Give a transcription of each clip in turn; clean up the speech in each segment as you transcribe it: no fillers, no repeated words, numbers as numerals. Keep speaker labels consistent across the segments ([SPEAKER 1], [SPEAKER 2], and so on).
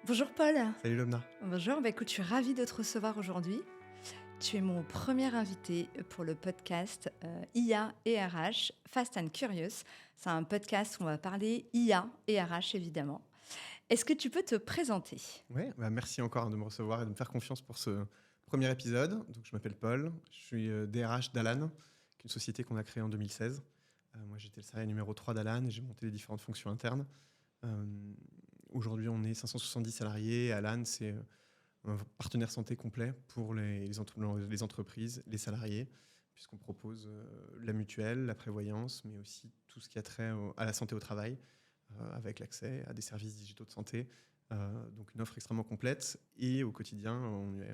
[SPEAKER 1] Bonjour Paul.
[SPEAKER 2] Salut Lomna.
[SPEAKER 1] Bonjour, écoute, je suis ravie de te recevoir aujourd'hui. Tu es mon premier invité pour le podcast IA et RH, Fast and Curious. C'est un podcast où on va parler IA et RH évidemment. Est-ce que tu peux te présenter?
[SPEAKER 2] Ouais, merci encore de me recevoir et de me faire confiance pour ce premier épisode. Donc, je m'appelle Paul, je suis DRH d'Alan, qui est une société qu'on a créée en 2016. Moi, j'étais le salarié numéro 3 d'Alan et j'ai monté les différentes fonctions internes. Aujourd'hui, on est 570 salariés. Alan, c'est un partenaire santé complet pour les entreprises, les salariés, puisqu'on propose la mutuelle, la prévoyance, mais aussi tout ce qui a trait à la santé au travail, avec l'accès à des services digitaux de santé. Donc une offre extrêmement complète. Et au quotidien, on est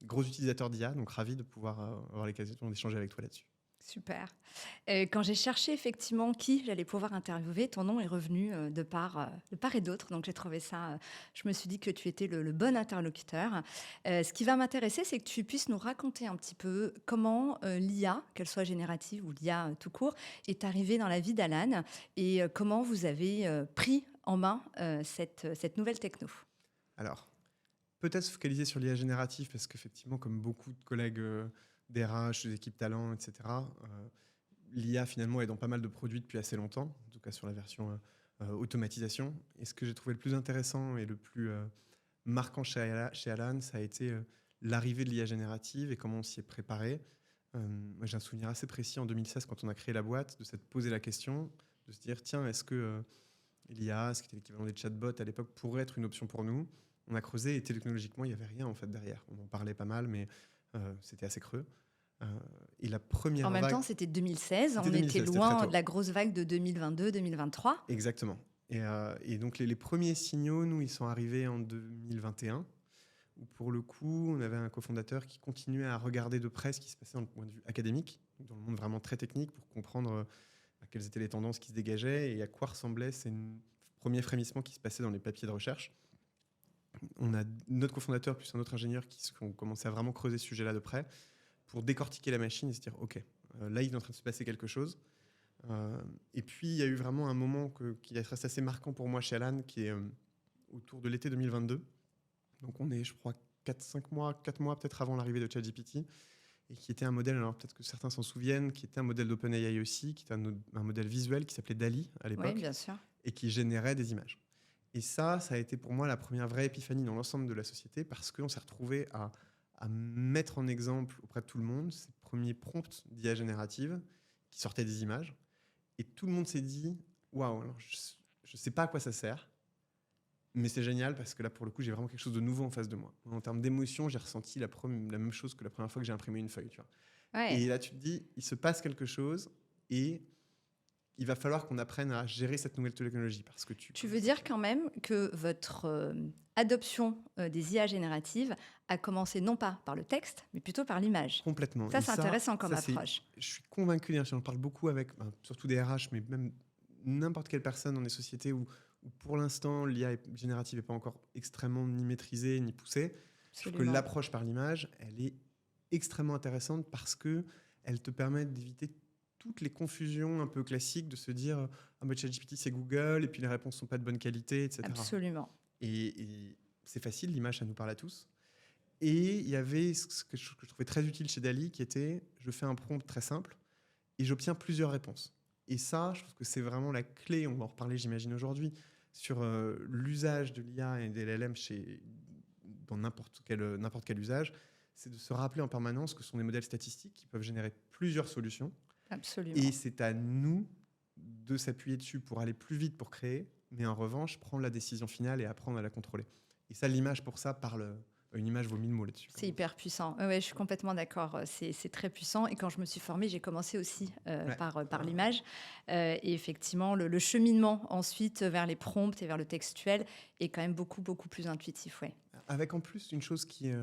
[SPEAKER 2] gros utilisateur d'IA, donc ravi de pouvoir avoir l'occasion d'échanger avec toi là-dessus.
[SPEAKER 1] Super. Quand j'ai cherché effectivement qui j'allais pouvoir interviewer, ton nom est revenu de part et d'autre. Donc j'ai trouvé ça, je me suis dit que tu étais le bon interlocuteur. Ce qui va m'intéresser, c'est que tu puisses nous raconter un petit peu comment l'IA, qu'elle soit générative ou l'IA tout court, est arrivée dans la vie d'Alan et comment vous avez pris en main cette nouvelle techno.
[SPEAKER 2] Alors, peut-être se focaliser sur l'IA générative, parce qu'effectivement, comme beaucoup de collègues DRH, des équipes talents, etc., l'IA finalement est dans pas mal de produits depuis assez longtemps, en tout cas sur la version automatisation. Et ce que j'ai trouvé le plus intéressant et le plus marquant chez Alan, ça a été l'arrivée de l'IA générative et comment on s'y est préparé. Moi, j'ai un souvenir assez précis en 2016, quand on a créé la boîte, de s'être posé la question, de se dire, tiens, est-ce que l'IA, ce qui était l'équivalent des chatbots à l'époque, pourrait être une option pour nous? On a creusé et technologiquement, il n'y avait rien en fait derrière. On en parlait pas mal, mais c'était assez creux. Et la première
[SPEAKER 1] En même
[SPEAKER 2] vague...
[SPEAKER 1] temps, c'était 2016,
[SPEAKER 2] C'était
[SPEAKER 1] on
[SPEAKER 2] 2016,
[SPEAKER 1] était
[SPEAKER 2] c'était très
[SPEAKER 1] loin
[SPEAKER 2] tôt.
[SPEAKER 1] de la grosse vague de 2022-2023.
[SPEAKER 2] Exactement. Et donc les premiers signaux, nous, ils sont arrivés en 2021, où pour le coup, on avait un cofondateur qui continuait à regarder de près ce qui se passait dans le point de vue académique, dans le monde vraiment très technique, pour comprendre quelles étaient les tendances qui se dégageaient et à quoi ressemblaient ces premiers frémissements qui se passaient dans les papiers de recherche. On a notre cofondateur plus un autre ingénieur qui ont commencé à vraiment creuser ce sujet-là de près pour décortiquer la machine et se dire ok, là il est en train de se passer quelque chose. Et puis il y a eu vraiment un moment qui reste assez marquant pour moi chez Alan, qui est autour de l'été 2022. Donc on est, je crois, 4 mois peut-être avant l'arrivée de ChatGPT, et qui était un modèle, alors peut-être que certains s'en souviennent, qui était un modèle d'OpenAI aussi, qui était un modèle visuel qui s'appelait DALL-E à l'époque,
[SPEAKER 1] Oui, bien sûr.
[SPEAKER 2] et qui générait des images. Et ça a été pour moi la première vraie épiphanie dans l'ensemble de la société, parce qu'on s'est retrouvé à mettre en exemple auprès de tout le monde ces premiers prompts d'IA générative qui sortaient des images. Et tout le monde s'est dit, waouh, je ne sais pas à quoi ça sert, mais c'est génial parce que là, pour le coup, j'ai vraiment quelque chose de nouveau en face de moi. En termes d'émotion, j'ai ressenti la même chose que la première fois que j'ai imprimé une feuille. Tu vois.
[SPEAKER 1] Ouais.
[SPEAKER 2] Et là, tu te dis, il se passe quelque chose et il va falloir qu'on apprenne à gérer cette nouvelle technologie. Parce que
[SPEAKER 1] Tu veux dire quand même que votre adoption des IA génératives a commencé non pas par le texte, mais plutôt par l'image.
[SPEAKER 2] Complètement.
[SPEAKER 1] Ça,
[SPEAKER 2] Et
[SPEAKER 1] c'est intéressant comme approche.
[SPEAKER 2] Je suis convaincu, j'en parle beaucoup avec, surtout des RH, mais même n'importe quelle personne dans des sociétés où pour l'instant, l'IA générative n'est pas encore extrêmement ni maîtrisée, ni poussée. Je trouve que l'approche par l'image, elle est extrêmement intéressante parce qu'elle te permet d'éviter toutes les confusions un peu classiques de se dire ChatGPT, c'est Google, et puis les réponses ne sont pas de bonne qualité, etc.
[SPEAKER 1] Absolument.
[SPEAKER 2] Et c'est facile, l'image, ça nous parle à tous. Et il y avait ce que je trouvais très utile chez DALL-E, qui était, je fais un prompt très simple et j'obtiens plusieurs réponses. Et ça, je trouve que c'est vraiment la clé, on va en reparler j'imagine aujourd'hui, sur l'usage de l'IA et des LLM dans n'importe quel usage, c'est de se rappeler en permanence que ce sont des modèles statistiques qui peuvent générer plusieurs solutions.
[SPEAKER 1] Absolument.
[SPEAKER 2] Et c'est à nous de s'appuyer dessus pour aller plus vite pour créer, mais en revanche, prendre la décision finale et apprendre à la contrôler. Et ça, l'image pour ça parle... Une image vaut 1000 mots là-dessus.
[SPEAKER 1] C'est hyper puissant. Ouais, je suis complètement d'accord. C'est très puissant. Et quand je me suis formée, j'ai commencé aussi par l'image. Et effectivement, le cheminement ensuite vers les prompts et vers le textuel est quand même beaucoup, beaucoup plus intuitif. Ouais.
[SPEAKER 2] Avec en plus une chose qui est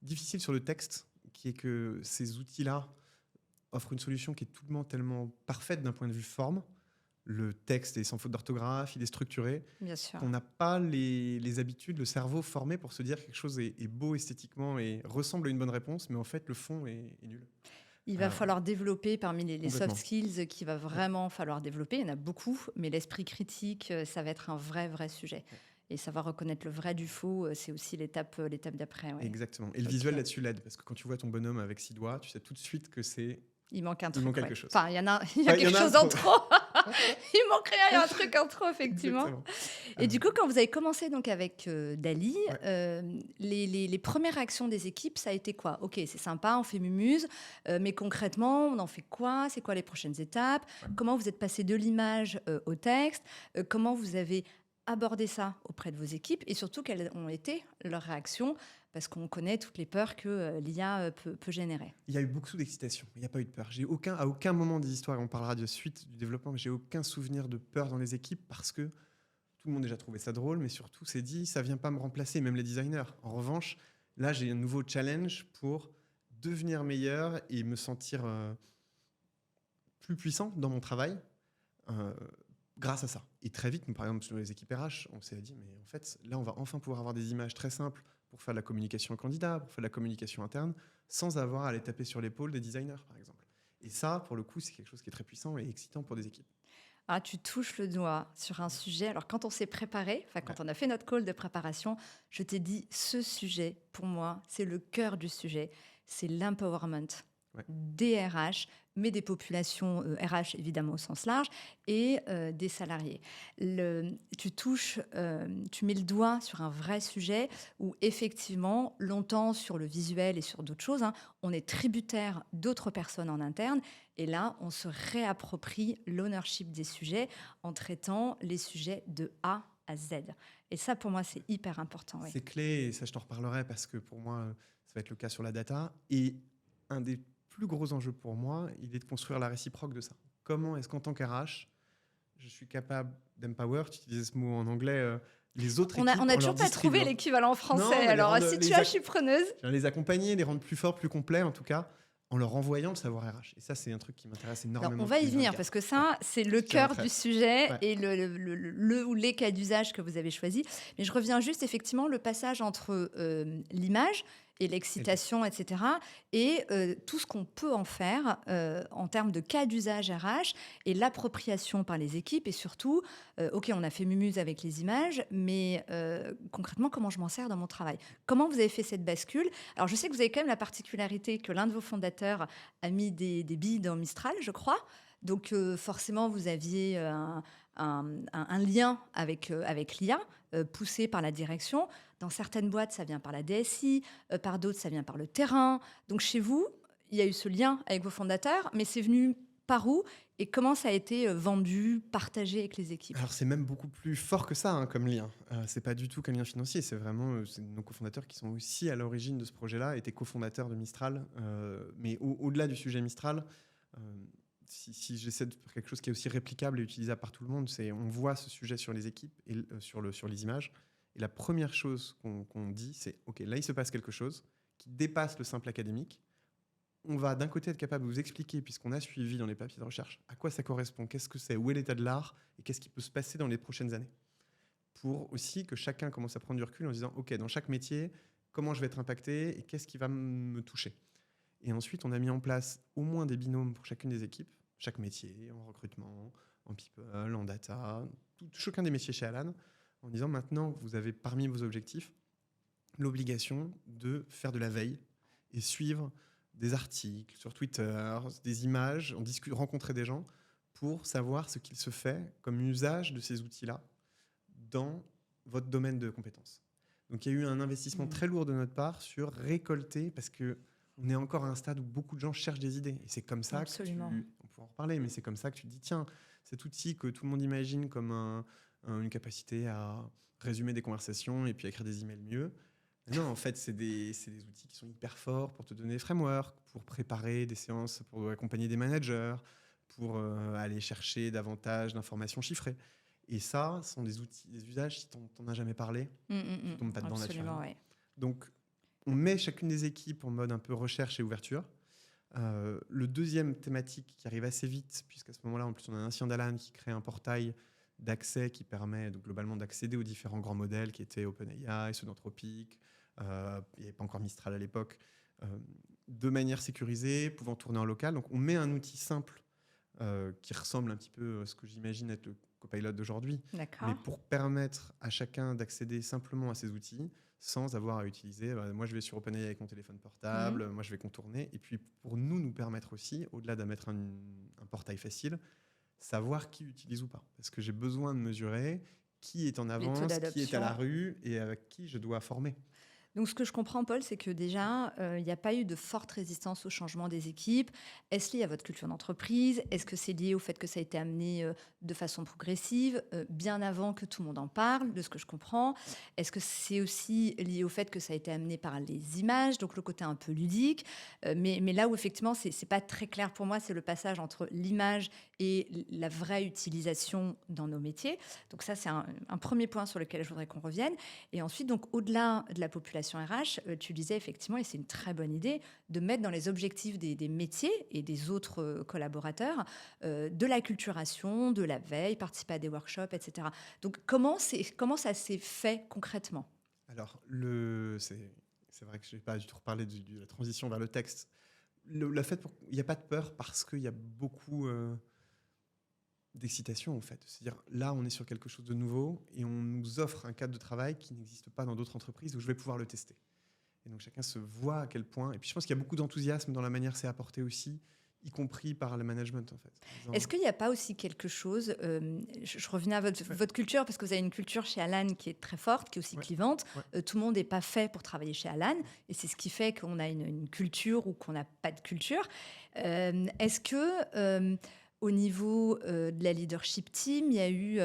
[SPEAKER 2] difficile sur le texte, qui est que ces outils-là offrent une solution qui est tout le monde tellement parfaite d'un point de vue forme. Le texte est sans faute d'orthographe, il est structuré.
[SPEAKER 1] Bien sûr.
[SPEAKER 2] On n'a pas les habitudes, le cerveau formé pour se dire que quelque chose est beau esthétiquement et ressemble à une bonne réponse, mais en fait, le fond est nul.
[SPEAKER 1] Il va falloir développer parmi les soft skills qu'il va vraiment falloir développer. Il y en a beaucoup, mais l'esprit critique, ça va être un vrai sujet. Et savoir reconnaître le vrai du faux, c'est aussi l'étape d'après, ouais.
[SPEAKER 2] Exactement. Et le
[SPEAKER 1] OK.
[SPEAKER 2] visuel là-dessus l'aide, parce que quand tu vois ton bonhomme avec 6 doigts, tu sais tout de suite que
[SPEAKER 1] Il manque un
[SPEAKER 2] il manque
[SPEAKER 1] truc, ouais.
[SPEAKER 2] quelque chose.
[SPEAKER 1] Enfin, il y a
[SPEAKER 2] Enfin, il y
[SPEAKER 1] quelque
[SPEAKER 2] en a un
[SPEAKER 1] chose en
[SPEAKER 2] trop.
[SPEAKER 1] trop. Il manque rien, il y a un truc en trop, effectivement.
[SPEAKER 2] Exactement.
[SPEAKER 1] Et du
[SPEAKER 2] Euh,
[SPEAKER 1] coup, quand vous avez commencé donc avec, Dali,
[SPEAKER 2] ouais.
[SPEAKER 1] les premières réactions des équipes, ça a été quoi? OK, c'est sympa, on fait Mumuse, mais concrètement, on en fait quoi? C'est quoi les prochaines étapes? Comment vous êtes passé de l'image, au texte? Comment vous avez abordé ça auprès de vos équipes? Et surtout, quelles ont été leurs réactions? Parce qu'on connaît toutes les peurs que, l'IA, peut générer.
[SPEAKER 2] Il y a eu beaucoup d'excitation, il n'y a pas eu de peur. À aucun moment des histoires, et on parlera de suite du développement, mais j'ai aucun souvenir de peur dans les équipes parce que tout le monde a déjà trouvé ça drôle, mais surtout s'est dit, ça vient pas me remplacer, même les designers. En revanche, là, j'ai un nouveau challenge pour devenir meilleur et me sentir plus puissant dans mon travail euh, grâce à ça. Et très vite, par exemple, sur les équipes RH, on s'est dit, mais en fait, là, on va enfin pouvoir avoir des images très simples pour faire de la communication candidat, pour faire de la communication interne, sans avoir à aller taper sur l'épaule des designers, par exemple. Et ça, pour le coup, c'est quelque chose qui est très puissant et excitant pour des équipes.
[SPEAKER 1] Ah, tu touches le doigt sur un sujet. Alors, quand on s'est préparé, enfin,
[SPEAKER 2] Ouais.
[SPEAKER 1] quand on a fait notre call de préparation, je t'ai dit, ce sujet, pour moi, c'est le cœur du sujet. C'est l'empowerment
[SPEAKER 2] Ouais.
[SPEAKER 1] des RH, mais des populations RH, évidemment, au sens large, et des salariés. Tu mets le doigt sur un vrai sujet où, effectivement, longtemps sur le visuel et sur d'autres choses, hein, on est tributaire d'autres personnes en interne. Et là, on se réapproprie l'ownership des sujets en traitant les sujets de A à Z. Et ça, pour moi, c'est hyper important. Oui.
[SPEAKER 2] C'est clé, et ça, je t'en reparlerai parce que pour moi, ça va être le cas sur la data. Et un des plus gros enjeux pour moi, il est de construire la réciproque de ça. Comment est-ce qu'en tant qu'RH, je suis capable d'empower, tu utilisais ce mot en anglais, les autres
[SPEAKER 1] On
[SPEAKER 2] équipes
[SPEAKER 1] n'a
[SPEAKER 2] en leur
[SPEAKER 1] toujours pas trouvé
[SPEAKER 2] distribuant.
[SPEAKER 1] l'équivalent
[SPEAKER 2] Non,
[SPEAKER 1] français.
[SPEAKER 2] mais
[SPEAKER 1] Alors, si tu as, je suis preneuse.
[SPEAKER 2] les accompagner, les rendre plus forts, plus complets en tout cas, en leur envoyant le savoir RH. Et ça, c'est un truc qui m'intéresse
[SPEAKER 1] Alors, on
[SPEAKER 2] énormément
[SPEAKER 1] va
[SPEAKER 2] depuis
[SPEAKER 1] y venir
[SPEAKER 2] 2024.
[SPEAKER 1] parce que
[SPEAKER 2] Ouais.
[SPEAKER 1] ça, c'est le
[SPEAKER 2] Je tiens
[SPEAKER 1] cœur
[SPEAKER 2] après.
[SPEAKER 1] du sujet
[SPEAKER 2] Ouais.
[SPEAKER 1] et le ou les cas d'usage que vous avez choisi. Mais je reviens juste effectivement le passage entre l'image et l'excitation, etc., et tout ce qu'on peut en faire en termes de cas d'usage RH et l'appropriation par les équipes et surtout, OK, on a fait Mumuse avec les images, mais concrètement, comment je m'en sers dans mon travail? Comment vous avez fait cette bascule? Alors, je sais que vous avez quand même la particularité que l'un de vos fondateurs a mis des billes dans Mistral, je crois. Donc forcément, vous aviez un lien avec l'IA poussé par la direction. Dans certaines boîtes, ça vient par la DSI, par d'autres, ça vient par le terrain. Donc chez vous, il y a eu ce lien avec vos fondateurs, mais c'est venu par où et comment ça a été vendu, partagé avec les équipes?
[SPEAKER 2] Alors c'est même beaucoup plus fort que ça comme lien. C'est pas du tout qu'un lien financier, c'est vraiment c'est nos cofondateurs qui sont aussi à l'origine de ce projet-là, étaient cofondateurs de Mistral. Mais au-delà du sujet Mistral, euh, si j'essaie de faire quelque chose qui est aussi réplicable et utilisable par tout le monde, c'est on voit ce sujet sur les équipes et sur les images. Et la première chose qu'on dit, c'est OK, là il se passe quelque chose qui dépasse le simple académique. On va d'un côté être capable de vous expliquer, puisqu'on a suivi dans les papiers de recherche, à quoi ça correspond, qu'est-ce que c'est, où est l'état de l'art, et qu'est-ce qui peut se passer dans les prochaines années. Pour aussi que chacun commence à prendre du recul en disant, OK, dans chaque métier, comment je vais être impacté et qu'est-ce qui va me toucher. Et ensuite, on a mis en place au moins des binômes pour chacune des équipes, chaque métier, en recrutement, en people, en data, chacun des métiers chez Alan, en disant, maintenant, vous avez parmi vos objectifs l'obligation de faire de la veille et suivre des articles sur Twitter, des images, rencontrer des gens pour savoir ce qu'il se fait comme usage de ces outils-là dans votre domaine de compétences. Donc il y a eu un investissement très lourd de notre part sur récolter, parce qu'on est encore à un stade où beaucoup de gens cherchent des idées. Et c'est comme ça
[SPEAKER 1] Absolument.
[SPEAKER 2] on pourra en reparler, mais c'est comme ça que tu te dis, tiens, cet outil que tout le monde imagine comme une capacité à résumer des conversations et puis à écrire des emails mieux, non, en fait, c'est des outils qui sont hyper forts pour te donner des frameworks, pour préparer des séances, pour accompagner des managers, pour aller chercher davantage d'informations chiffrées. Et ça, ce sont des outils, des usages, si tu n'en as jamais parlé, tu tombes pas dedans
[SPEAKER 1] Absolument,
[SPEAKER 2] naturellement.
[SPEAKER 1] ouais.
[SPEAKER 2] Donc, on met chacune des équipes en mode un peu recherche et ouverture. Le deuxième thématique qui arrive assez vite, puisqu'à ce moment-là, en plus, on a un ancien d'Alan qui crée un portail d'accès qui permet donc, globalement d'accéder aux différents grands modèles qui étaient OpenAI, ceux d'Anthropic. Il n'y avait pas encore Mistral à l'époque, de manière sécurisée, pouvant tourner en local. Donc on met un outil simple qui ressemble un petit peu à ce que j'imagine être Copilot d'aujourd'hui, mais
[SPEAKER 1] D'accord.
[SPEAKER 2] pour permettre à chacun d'accéder simplement à ces outils sans avoir à utiliser, moi je vais sur OpenAI avec mon téléphone
[SPEAKER 1] Mmh.
[SPEAKER 2] portable, moi je vais contourner, et puis pour nous permettre aussi, au-delà de mettre un portail facile, savoir qui utilise ou pas. Parce que j'ai besoin de mesurer qui est en
[SPEAKER 1] Les taux
[SPEAKER 2] avance, qui est à la
[SPEAKER 1] d'adoption.
[SPEAKER 2] rue et avec qui je dois former.
[SPEAKER 1] Donc ce que je comprends, Paul, c'est que déjà, il n'y a pas eu de forte résistance au changement des équipes. Est-ce lié à votre culture d'entreprise? Est-ce que c'est lié au fait que ça a été amené, de façon progressive, bien avant que tout le monde en parle, de ce que je comprends? Est-ce que c'est aussi lié au fait que ça a été amené par les images, donc le côté un peu ludique? Mais là où effectivement c'est pas très clair pour moi, c'est le passage entre l'image et la vraie utilisation dans nos métiers. Donc ça, c'est un 1er point sur lequel je voudrais qu'on revienne. Et ensuite, donc, au-delà de la population RH, tu disais effectivement, et c'est une très bonne idée, de mettre dans les objectifs des métiers et des autres collaborateurs de l'acculturation, de la veille, participer à des workshops, etc. Donc, comment ça s'est fait concrètement?
[SPEAKER 2] Alors, c'est vrai que je n'ai pas du tout reparlé de la transition vers le texte. Le fait, il n'y a pas de peur parce qu'il y a beaucoup d'excitation, en fait. C'est-à-dire, là, on est sur quelque chose de nouveau et on nous offre un cadre de travail qui n'existe pas dans d'autres entreprises où je vais pouvoir le tester. Et donc, chacun se voit à quel point. Et puis, je pense qu'il y a beaucoup d'enthousiasme dans la manière c'est apporté aussi, y compris par le management, en fait. En
[SPEAKER 1] Est-ce
[SPEAKER 2] disant,
[SPEAKER 1] qu'il n'y a pas aussi quelque chose, je revenais à
[SPEAKER 2] ouais,
[SPEAKER 1] votre culture, parce que vous avez une culture chez Alan qui est très forte, qui est aussi
[SPEAKER 2] ouais,
[SPEAKER 1] clivante.
[SPEAKER 2] ouais.
[SPEAKER 1] Tout le monde n'est pas fait pour travailler chez Alan, et c'est ce qui fait qu'on a une culture ou qu'on n'a pas de culture. Est-ce que, au niveau de la leadership team, il y a eu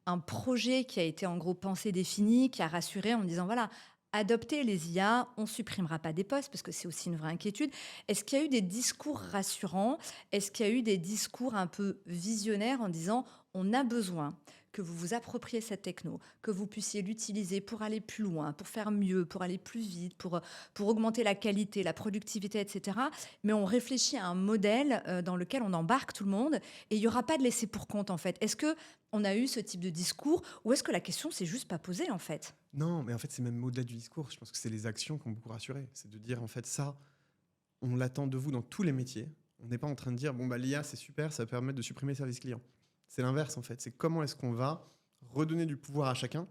[SPEAKER 1] un projet qui a été en gros pensé, défini, qui a rassuré en disant, voilà, adopter les IA, on supprimera pas des postes, parce que c'est aussi une vraie inquiétude. Est-ce qu'il y a eu des discours rassurants? Est-ce qu'il y a eu des discours un peu visionnaires en disant on a besoin que vous vous appropriez cette techno, que vous puissiez l'utiliser pour aller plus loin, pour faire mieux, pour aller plus vite, pour augmenter la qualité, la productivité, etc. Mais on réfléchit à un modèle dans lequel on embarque tout le monde et il n'y aura pas de laisser pour compte en fait. Est-ce que on a eu ce type de discours ou est-ce que la question s'est juste pas posée en fait?
[SPEAKER 2] Non, mais en fait, c'est même au-delà du discours. Je pense que c'est les actions qui ont beaucoup rassuré. C'est de dire, en fait, ça, on l'attend de vous dans tous les métiers. On n'est pas en train de dire, bon, bah, l'IA, c'est super, ça va permettre de supprimer le service client. C'est l'inverse, en fait. C'est comment est-ce qu'on va redonner du pouvoir à chacun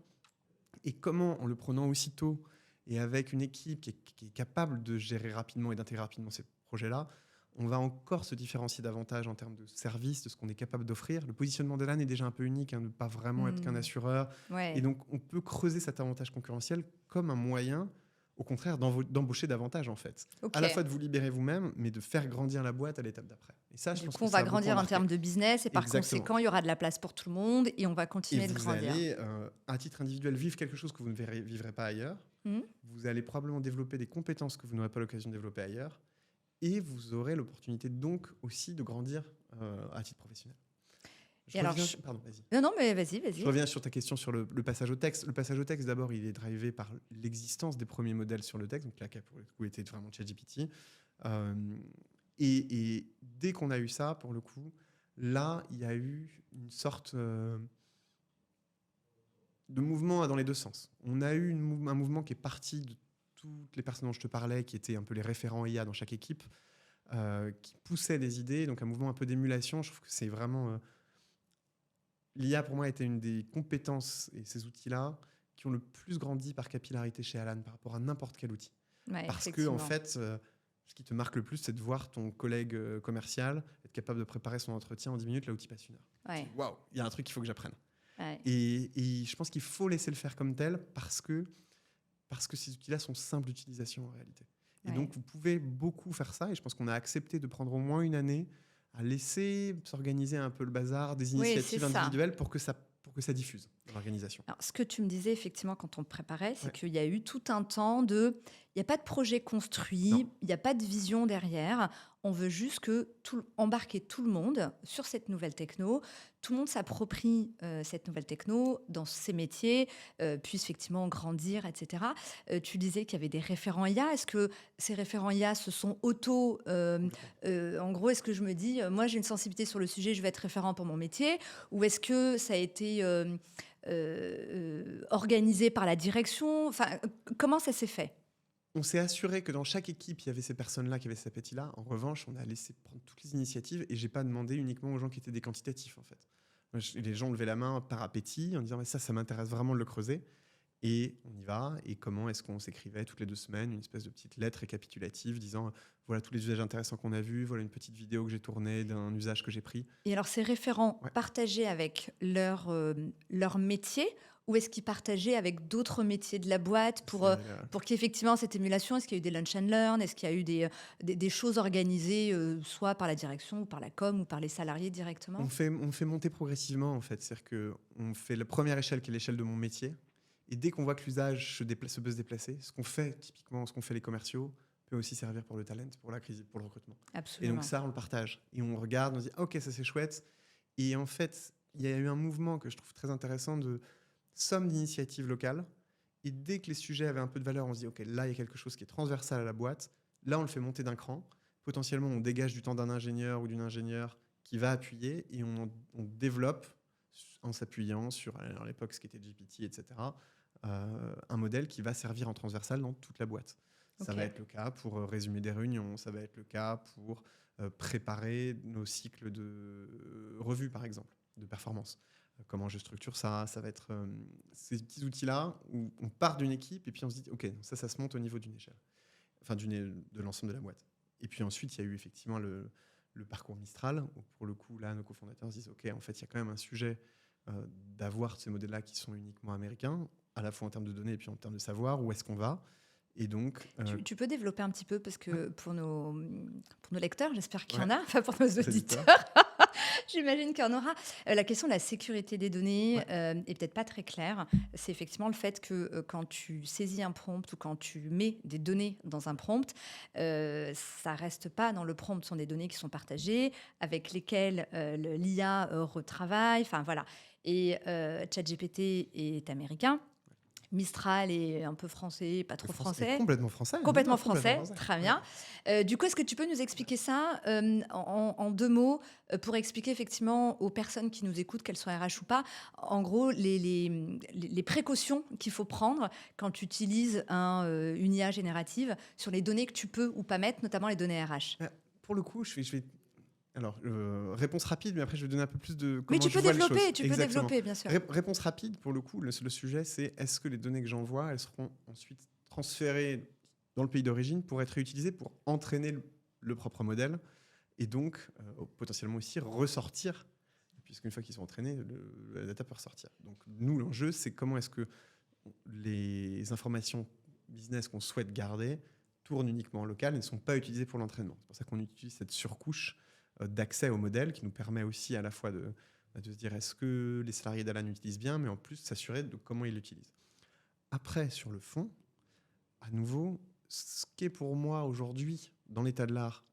[SPEAKER 2] et comment, en le prenant aussitôt et avec une équipe qui est capable de gérer rapidement et d'intégrer rapidement ces projets-là, on va encore se différencier davantage en termes de services, de ce qu'on est capable d'offrir. Le positionnement d'Elan est déjà un peu unique, hein, de ne pas vraiment être qu'un
[SPEAKER 1] Hmm.
[SPEAKER 2] assureur. Et
[SPEAKER 1] Ouais.
[SPEAKER 2] donc, on peut creuser cet avantage concurrentiel comme un moyen, au contraire, d'embaucher davantage, en fait.
[SPEAKER 1] Ok.
[SPEAKER 2] À la fois de vous libérer vous-même, mais de faire grandir la boîte à l'étape d'après. Et ça, je
[SPEAKER 1] Du
[SPEAKER 2] pense
[SPEAKER 1] coup,
[SPEAKER 2] que
[SPEAKER 1] on
[SPEAKER 2] ça
[SPEAKER 1] va
[SPEAKER 2] a beaucoup
[SPEAKER 1] grandir en
[SPEAKER 2] embarqué.
[SPEAKER 1] termes de business et par
[SPEAKER 2] Exactement.
[SPEAKER 1] conséquent, il y aura de la place pour tout le monde et on va
[SPEAKER 2] Et
[SPEAKER 1] continuer de
[SPEAKER 2] vous
[SPEAKER 1] grandir.
[SPEAKER 2] allez, à titre individuel, vivre quelque chose que vous ne vivrez pas ailleurs.
[SPEAKER 1] Hmm.
[SPEAKER 2] Vous allez probablement développer des compétences que vous n'aurez pas l'occasion de développer ailleurs. Et vous aurez l'opportunité donc aussi de grandir à titre professionnel.
[SPEAKER 1] Et alors,
[SPEAKER 2] Pardon, vas-y.
[SPEAKER 1] non, non, mais vas-y,
[SPEAKER 2] Je
[SPEAKER 1] vas-y.
[SPEAKER 2] reviens sur ta question sur le passage au texte. Le passage au texte, d'abord, il est drivé par l'existence des premiers modèles sur le texte, donc là, qui a pour le coup était vraiment ChatGPT. Euh, et dès qu'on a eu ça, pour le coup, là, il y a eu une sorte de mouvement dans les deux sens. On a eu un mouvement qui est parti de toutes les personnes dont je te parlais, qui étaient un peu les référents IA dans chaque équipe, qui poussaient des idées, donc un mouvement un peu d'émulation. Je trouve que c'est vraiment... L'IA, pour moi, était une des compétences et ces outils-là qui ont le plus grandi par capillarité chez Alan par rapport à n'importe quel outil.
[SPEAKER 1] Ouais,
[SPEAKER 2] Parce que, en
[SPEAKER 1] effectivement.
[SPEAKER 2] fait, ce qui te marque le plus, c'est de voir ton collègue commercial être capable de préparer son entretien en 10 minutes là où tu passes une heure.
[SPEAKER 1] Ouais,
[SPEAKER 2] Waouh, il y a un truc qu'il faut que j'apprenne.
[SPEAKER 1] ouais.
[SPEAKER 2] Et je pense qu'il faut laisser le faire comme tel parce que ces outils-là sont simples d'utilisation en réalité. Et
[SPEAKER 1] Ouais.
[SPEAKER 2] donc, vous pouvez beaucoup faire ça. Et je pense qu'on a accepté de prendre au moins une année à laisser s'organiser un peu le bazar, des
[SPEAKER 1] Oui, c'est
[SPEAKER 2] initiatives
[SPEAKER 1] ça.
[SPEAKER 2] individuelles pour que ça diffuse dans l'organisation.
[SPEAKER 1] Alors, ce que tu me disais effectivement quand on préparait, c'est
[SPEAKER 2] Ouais.
[SPEAKER 1] qu'il y a eu tout un temps il n'y a pas de projet
[SPEAKER 2] Non.
[SPEAKER 1] construit, il n'y a pas de vision derrière. On veut juste embarquer tout le monde sur cette nouvelle techno. Tout le monde s'approprie cette nouvelle techno dans ses métiers, puisse effectivement grandir, etc. Tu disais qu'il y avait des référents IA. Est-ce que ces référents IA se sont
[SPEAKER 2] Complètement.
[SPEAKER 1] en gros, est-ce que je me dis, moi j'ai une sensibilité sur le sujet, je vais être référent pour mon métier? Ou est-ce que ça a été organisé par la direction? Enfin, comment ça s'est fait?
[SPEAKER 2] On s'est assuré que dans chaque équipe, il y avait ces personnes-là qui avaient cet appétit-là. En revanche, on a laissé prendre toutes les initiatives et j'ai pas demandé uniquement aux gens qui étaient des quantitatifs, en fait. Les gens levaient la main par appétit en disant mais ça m'intéresse vraiment de le creuser. Et on y va. Et comment est-ce qu'on s'écrivait toutes les 2 semaines une espèce de petite lettre récapitulative disant voilà tous les usages intéressants qu'on a vus, voilà une petite vidéo que j'ai tournée d'un usage que j'ai pris.
[SPEAKER 1] Et alors, ces référents
[SPEAKER 2] Ouais.
[SPEAKER 1] partageaient avec leur métier ou est-ce qu'ils partageaient avec d'autres métiers de la boîte
[SPEAKER 2] C'est,
[SPEAKER 1] pour qu'il y ait effectivement cette émulation? Est-ce qu'il y a eu des lunch and learn? Est-ce qu'il y a eu des choses organisées, soit par la direction ou par la com ou par les salariés directement?
[SPEAKER 2] on fait monter progressivement en fait. C'est-à-dire qu'on fait la première échelle qui est l'échelle de mon métier. Et dès qu'on voit que l'usage peut se déplacer, ce qu'on fait typiquement, ce qu'on fait les commerciaux, peut aussi servir pour le talent, pour la crise, pour le recrutement. Et donc
[SPEAKER 1] Absolument.
[SPEAKER 2] ça, on le partage. Et on regarde, on se dit, ah, ok, ça c'est chouette. Et en fait, il y a eu un mouvement que je trouve très intéressant de somme d'initiatives locales. Et dès que les sujets avaient un peu de valeur, on se dit, ok, là, il y a quelque chose qui est transversal à la boîte. Là, on le fait monter d'un cran. Potentiellement, on dégage du temps d'un ingénieur ou d'une ingénieure qui va appuyer et on développe en s'appuyant sur, à l'époque, ce qui était GPT, etc., un modèle qui va servir en transversal dans toute la boîte. Ça
[SPEAKER 1] Ok.
[SPEAKER 2] va être le cas pour résumer des réunions, ça va être le cas pour préparer nos cycles de revue, par exemple, de performance. Comment je structure ça, ça va être ces petits outils-là où on part d'une équipe et puis on se dit, OK, ça se monte au niveau d'une échelle, enfin de l'ensemble de la boîte. Et puis ensuite, il y a eu effectivement le parcours Mistral, où pour le coup, là, nos cofondateurs se disent, OK, en fait, il y a quand même un sujet d'avoir ces modèles-là qui sont uniquement américains, à la fois en termes de données et puis en termes de savoir, où est-ce qu'on va. Et donc,
[SPEAKER 1] Tu peux développer un petit peu parce que pour nos lecteurs, j'espère qu'il y
[SPEAKER 2] ouais,
[SPEAKER 1] en a, enfin pour nos
[SPEAKER 2] les
[SPEAKER 1] auditeurs,
[SPEAKER 2] éditeurs.
[SPEAKER 1] j'imagine qu'il y en aura. La question de la sécurité des données
[SPEAKER 2] Ouais.
[SPEAKER 1] est peut-être pas très claire. C'est effectivement le fait que quand tu saisis un prompt ou quand tu mets des données dans un prompt, ça reste pas dans le prompt. Ce sont des données qui sont partagées, avec lesquelles l'IA retravaille. Enfin voilà. Et ChatGPT est américain. Mistral est un peu français, pas trop
[SPEAKER 2] Et
[SPEAKER 1] français.
[SPEAKER 2] complètement français. Non,
[SPEAKER 1] Complètement
[SPEAKER 2] non, complètement
[SPEAKER 1] français,
[SPEAKER 2] français.
[SPEAKER 1] très
[SPEAKER 2] Ouais.
[SPEAKER 1] bien. Du coup, est-ce que tu peux nous expliquer ça en 2 mots pour expliquer effectivement aux personnes qui nous écoutent, qu'elles soient RH ou pas, en gros, les précautions qu'il faut prendre quand tu utilises une IA générative sur les données que tu peux ou pas mettre, notamment les données RH?
[SPEAKER 2] Pour le coup, je vais alors, réponse rapide, mais après, je vais donner un peu plus de
[SPEAKER 1] Oui,
[SPEAKER 2] comment je vois les choses.
[SPEAKER 1] tu peux
[SPEAKER 2] Exactement.
[SPEAKER 1] développer, bien sûr.
[SPEAKER 2] Réponse rapide, pour le coup, le sujet, c'est est-ce que les données que j'envoie, elles seront ensuite transférées dans le pays d'origine pour être réutilisées pour entraîner le propre modèle et donc potentiellement aussi ressortir, puisqu'une fois qu'ils sont entraînés, la data peut ressortir. Donc, nous, l'enjeu, c'est comment est-ce que les informations business qu'on souhaite garder tournent uniquement en local et ne sont pas utilisées pour l'entraînement. C'est pour ça qu'on utilise cette surcouche d'accès au modèle qui nous permet aussi à la fois de se dire est-ce que les salariés d'Alan l'utilisent bien, mais en plus s'assurer de comment ils l'utilisent. Après, sur le fond, à nouveau, ce qui est pour moi aujourd'hui, dans l'état de l'art,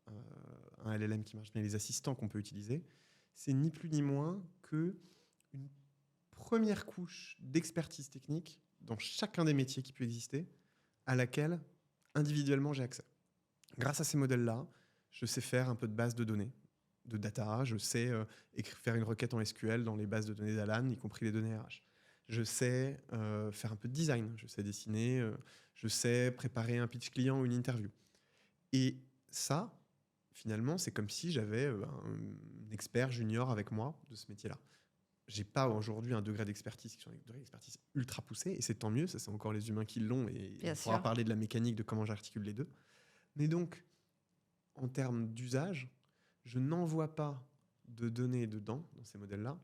[SPEAKER 2] un LLM qui marche bien, les assistants qu'on peut utiliser, c'est ni plus ni moins que une première couche d'expertise technique dans chacun des métiers qui peut exister, à laquelle individuellement j'ai accès. Grâce à ces modèles-là, je sais faire un peu de base de données, de data, je sais faire une requête en SQL dans les bases de données d'Alan, y compris les données RH. Je sais faire un peu de design, je sais dessiner, je sais préparer un pitch client ou une interview. Et ça, finalement, c'est comme si j'avais un expert junior avec moi de ce métier-là. J'ai pas aujourd'hui un degré d'expertise qui sont des degrés d'expertise ultra poussé, et c'est tant mieux, ça c'est encore les humains qui l'ont, et
[SPEAKER 1] Bien
[SPEAKER 2] on pourra
[SPEAKER 1] sûr.
[SPEAKER 2] parler de la mécanique, de comment j'articule les deux. Mais donc, en termes d'usage, je n'envoie pas de données dedans, dans ces modèles-là,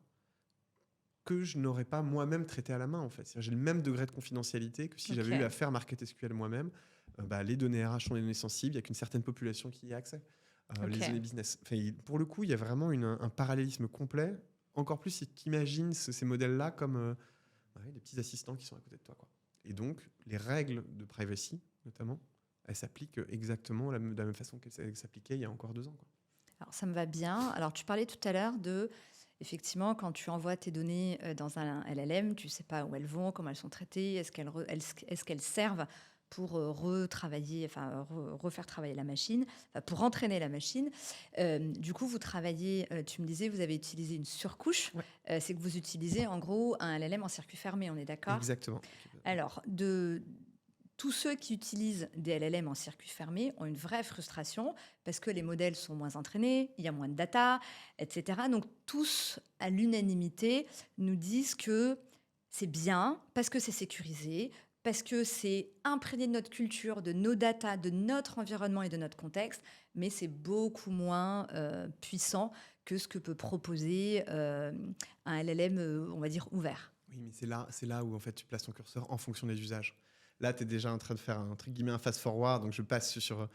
[SPEAKER 2] que je n'aurais pas moi-même traité à la main, en fait. C'est-à-dire, j'ai le même degré de confidentialité que si
[SPEAKER 1] Ok.
[SPEAKER 2] j'avais eu à faire Market SQL moi-même. Les données RH sont des données sensibles, il n'y a qu'une certaine population qui y a accès. Les
[SPEAKER 1] Ok.
[SPEAKER 2] données business. Enfin, pour le coup, il y a vraiment un parallélisme complet. Encore plus si tu imagines ces modèles-là comme des petits assistants qui sont à côté de toi, quoi. Et donc, les règles de privacy, notamment, elles s'appliquent exactement de la même façon qu'elles s'appliquaient il y a encore 2 ans, quoi.
[SPEAKER 1] Alors, ça me va bien. Alors, tu parlais tout à l'heure de, effectivement, quand tu envoies tes données dans un LLM, tu ne sais pas où elles vont, comment elles sont traitées, est-ce qu'elles servent pour retravailler, enfin, refaire travailler la machine, enfin, pour entraîner la machine. Du coup, vous travaillez, tu me disais, vous avez utilisé une surcouche.
[SPEAKER 2] Ouais.
[SPEAKER 1] C'est que vous utilisez, en gros, un LLM en circuit fermé, on est d'accord?
[SPEAKER 2] Exactement.
[SPEAKER 1] Alors, tous ceux qui utilisent des LLM en circuit fermé ont une vraie frustration parce que les modèles sont moins entraînés, il y a moins de data, etc. Donc tous, à l'unanimité, nous disent que c'est bien parce que c'est sécurisé, parce que c'est imprégné de notre culture, de nos data, de notre environnement et de notre contexte, mais c'est beaucoup moins puissant que ce que peut proposer un LLM, on va dire, ouvert.
[SPEAKER 2] Oui, mais c'est là où en fait, tu places ton curseur en fonction des usages. Là, tu es déjà en train de faire entre guillemets, un fast-forward. Donc, je passe sur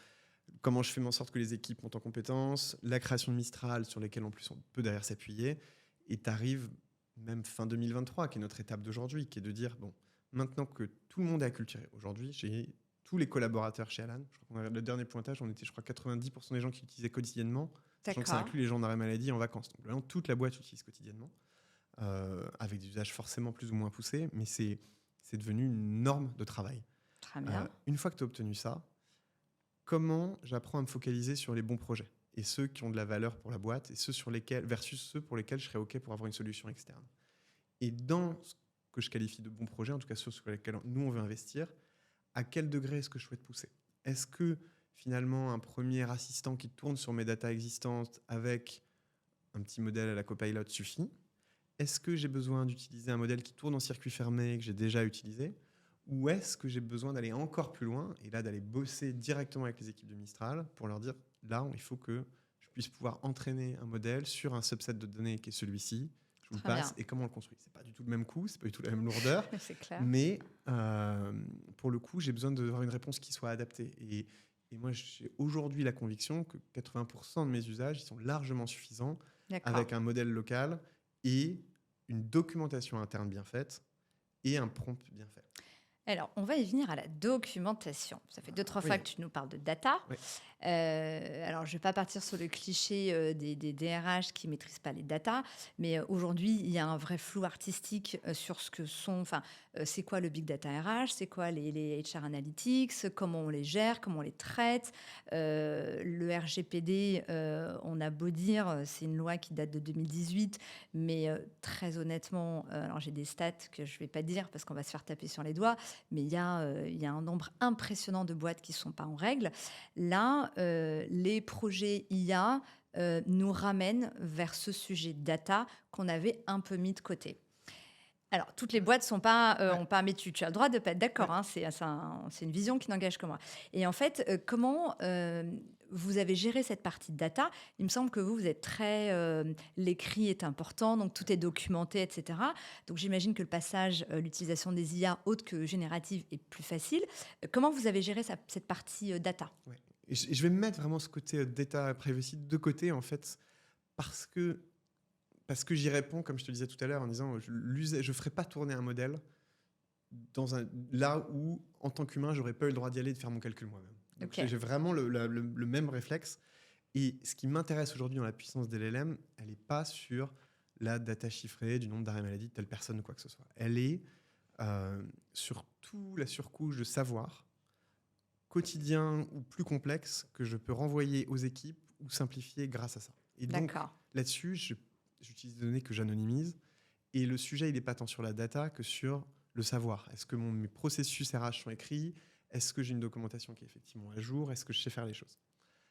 [SPEAKER 2] comment je fais en sorte que les équipes montent en compétences, la création de Mistral, sur lesquelles en plus on peut derrière s'appuyer. Et tu arrives même fin 2023, qui est notre étape d'aujourd'hui, qui est de dire, bon, maintenant que tout le monde est acculturé, aujourd'hui, j'ai tous les collaborateurs chez Alan. Le dernier pointage, on était, je crois, 90% des gens qui l'utilisaient quotidiennement, sachant que ça
[SPEAKER 1] D'accord.
[SPEAKER 2] inclut les gens d'arrêt maladie et en vacances. Donc, vraiment, toute la boîte l'utilise quotidiennement. Avec des usages forcément plus ou moins poussés, mais c'est devenu une norme de travail.
[SPEAKER 1] Très bien.
[SPEAKER 2] Une fois que tu as obtenu ça, comment j'apprends à me focaliser sur les bons projets et ceux qui ont de la valeur pour la boîte et ceux sur lesquels, versus ceux pour lesquels je serais OK pour avoir une solution externe. Et dans ce que je qualifie de bons projets, en tout cas ceux sur lesquels nous on veut investir, à quel degré est-ce que je souhaite pousser? Est-ce que finalement un premier assistant qui tourne sur mes datas existantes avec un petit modèle à la Copilot suffit? Est-ce que j'ai besoin d'utiliser un modèle qui tourne en circuit fermé que j'ai déjà utilisé? Ou est-ce que j'ai besoin d'aller encore plus loin et là d'aller bosser directement avec les équipes de Mistral pour leur dire, là, il faut que je puisse pouvoir entraîner un modèle sur un subset de données qui est celui-ci, je vous le
[SPEAKER 1] Très
[SPEAKER 2] passe,
[SPEAKER 1] bien.
[SPEAKER 2] et comment on le construit. C'est pas du tout le même coût, c'est pas du tout la même lourdeur,
[SPEAKER 1] C'est clair.
[SPEAKER 2] mais pour le coup, j'ai besoin d'avoir une réponse qui soit adaptée. Et moi, j'ai aujourd'hui la conviction que 80% de mes usages ils sont largement suffisants
[SPEAKER 1] D'accord.
[SPEAKER 2] avec un modèle local et une documentation interne bien faite et un prompt bien fait.
[SPEAKER 1] Alors, on va y venir à la documentation. Ça fait 2-3 fois
[SPEAKER 2] Oui,
[SPEAKER 1] que tu nous parles de data.
[SPEAKER 2] oui.
[SPEAKER 1] Alors, je ne vais pas partir sur le cliché des DRH qui ne maîtrisent pas les data, mais aujourd'hui, il y a un vrai flou artistique sur ce que sont, enfin, c'est quoi le big data RH, c'est quoi les HR analytics, comment on les gère, comment on les traite. Le RGPD, on a beau dire, c'est une loi qui date de 2018, mais très honnêtement, alors j'ai des stats que je ne vais pas dire parce qu'on va se faire taper sur les doigts, mais il y a un nombre impressionnant de boîtes qui ne sont pas en règle. Là, les projets IA nous ramènent vers ce sujet data qu'on avait un peu mis de côté. Alors, toutes les boîtes sont pas,
[SPEAKER 2] Ouais,
[SPEAKER 1] ont pas, mais tu as le droit de pas être d'accord,
[SPEAKER 2] ouais.
[SPEAKER 1] hein, c'est une vision qui n'engage que moi. Et en fait, comment vous avez géré cette partie de data? Il me semble que vous êtes très, l'écrit est important, donc tout est documenté, etc. Donc j'imagine que le passage, l'utilisation des IA autres que génératives est plus facile. Comment vous avez géré cette partie data?
[SPEAKER 2] Ouais. Et je vais mettre vraiment ce côté data privacy de côté, en fait, parce que, parce que j'y réponds, comme je te disais tout à l'heure, en disant je ne ferai pas tourner un modèle là où, en tant qu'humain, j'aurais pas eu le droit d'y aller et de faire mon calcul moi-même. Donc
[SPEAKER 1] Ok,
[SPEAKER 2] j'ai vraiment le même réflexe. Et ce qui m'intéresse aujourd'hui dans la puissance des LLM, elle n'est pas sur la data chiffrée du nombre d'arrêts maladie de telle personne ou quoi que ce soit. Elle est sur toute la surcouche de savoir quotidien ou plus complexe que je peux renvoyer aux équipes ou simplifier grâce à ça. Et donc
[SPEAKER 1] d'accord.
[SPEAKER 2] là-dessus, j'utilise des données que j'anonymise. Et le sujet, il n'est pas tant sur la data que sur le savoir. Est-ce que mes processus RH sont écrits? Est-ce que j'ai une documentation qui est effectivement à jour? Est-ce que je sais faire les choses?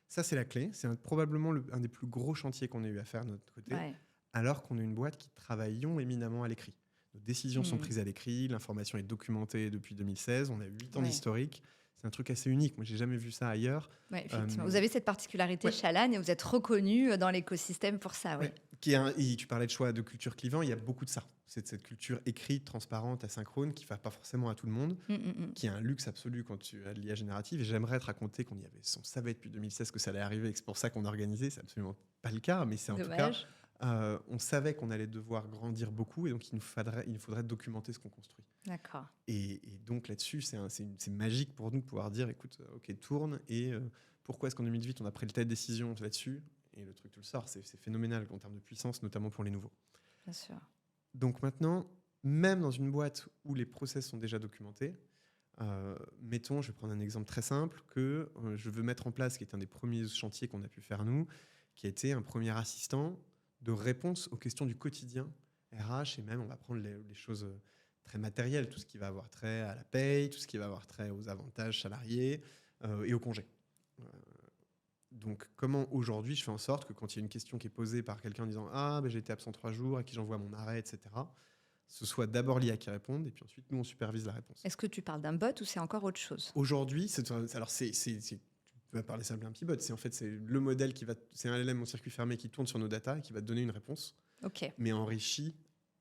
[SPEAKER 2] Ça, c'est la clé. C'est probablement un des plus gros chantiers qu'on ait eu à faire de notre côté,
[SPEAKER 1] Ouais.
[SPEAKER 2] alors qu'on est une boîte qui travaillons éminemment à l'écrit. Nos décisions sont
[SPEAKER 1] Hmm.
[SPEAKER 2] prises à l'écrit, l'information est documentée depuis 2016, on a 8 ans
[SPEAKER 1] Ouais.
[SPEAKER 2] d'historique. C'est un truc assez unique. Moi, j'ai jamais vu ça ailleurs.
[SPEAKER 1] Ouais, effectivement. Vous
[SPEAKER 2] Euh,
[SPEAKER 1] avez cette particularité
[SPEAKER 2] ouais,
[SPEAKER 1] chez Alan et vous êtes reconnu dans l'écosystème pour ça, oui.
[SPEAKER 2] ouais. Et tu parlais de choix de culture clivant, il y a beaucoup de ça. C'est de cette culture écrite, transparente, asynchrone, qui ne va pas forcément à tout le monde, qui est un luxe absolu quand tu as de l'IA générative. Et j'aimerais te raconter on savait depuis 2016 que ça allait arriver et que c'est pour ça qu'on a organisé. C'est absolument pas le cas, mais c'est en tout cas,
[SPEAKER 1] Dommage.
[SPEAKER 2] on savait qu'on allait devoir grandir beaucoup et donc il nous faudrait documenter ce qu'on construit.
[SPEAKER 1] D'accord.
[SPEAKER 2] Et donc là-dessus, c'est magique pour nous de pouvoir dire, écoute, ok, tourne, et pourquoi est-ce qu'en 2018, on a pris le telle décision là-dessus? Et le truc, tu le sors, c'est phénoménal en termes de puissance, notamment pour les nouveaux.
[SPEAKER 1] Bien sûr.
[SPEAKER 2] Donc maintenant, même dans une boîte où les process sont déjà documentés, mettons, je vais prendre un exemple très simple, que je veux mettre en place, qui est un des premiers chantiers qu'on a pu faire nous, qui a été un premier assistant de réponse aux questions du quotidien RH, et même on va prendre les choses très matériel, tout ce qui va avoir trait à la paye, tout ce qui va avoir trait aux avantages salariés et aux congés. Euh, donc, comment aujourd'hui je fais en sorte que quand il y a une question qui est posée par quelqu'un en disant « Ah, ben, j'ai été absent 3 jours, à qui j'envoie mon arrêt, etc. », ce soit d'abord l'IA qui réponde et puis ensuite, nous, on supervise la réponse.
[SPEAKER 1] Est-ce que tu parles d'un bot ou c'est encore autre chose?
[SPEAKER 2] Aujourd'hui, tu vas parler simple un petit bot. C'est le modèle c'est un LLM en circuit fermé qui tourne sur nos data et qui va te donner une réponse,
[SPEAKER 1] Ok,
[SPEAKER 2] mais enrichi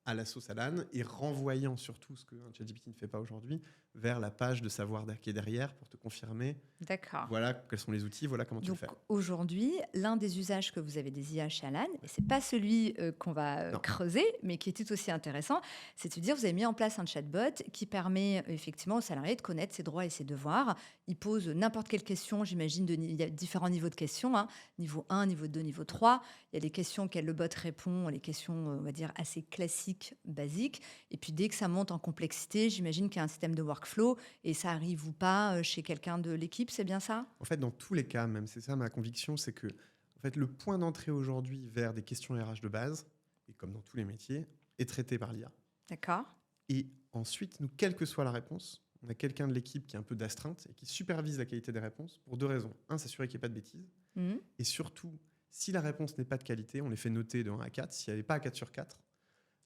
[SPEAKER 2] à la sauce à l'âne et renvoyant surtout ce qu'un ChatGPT ne fait pas aujourd'hui vers la page de savoir qui est derrière pour te confirmer.
[SPEAKER 1] d'accord.
[SPEAKER 2] Voilà quels sont les outils, voilà comment tu le
[SPEAKER 1] Donc
[SPEAKER 2] fais.
[SPEAKER 1] aujourd'hui, l'un des usages que vous avez des IA chez Alan, et c'est pas celui qu'on va
[SPEAKER 2] Non.
[SPEAKER 1] creuser, mais qui est tout aussi intéressant, c'est de se dire vous avez mis en place un chatbot qui permet effectivement aux salariés de connaître ses droits et ses devoirs. Il pose n'importe quelle question, j'imagine, il y a différents niveaux de questions, hein, niveau 1, niveau 2, niveau 3. Il y a des questions auxquelles le bot répond, les questions, on va dire, assez classiques, basiques. Et puis dès que ça monte en complexité, j'imagine qu'il y a un système de workflow et ça arrive ou pas chez quelqu'un de l'équipe, c'est bien ça?
[SPEAKER 2] En fait, dans tous les cas, même, c'est ça ma conviction, c'est que en fait, le point d'entrée aujourd'hui vers des questions RH de base, et comme dans tous les métiers, est traité par l'IA.
[SPEAKER 1] D'accord.
[SPEAKER 2] Et ensuite, nous, quelle que soit la réponse, on a quelqu'un de l'équipe qui est un peu d'astreinte et qui supervise la qualité des réponses pour 2 raisons. Un, s'assurer qu'il n'y ait pas de bêtises.
[SPEAKER 1] Mhm.
[SPEAKER 2] Et surtout, si la réponse n'est pas de qualité, on les fait noter de 1 à 4. Si elle n'est pas à 4 sur 4,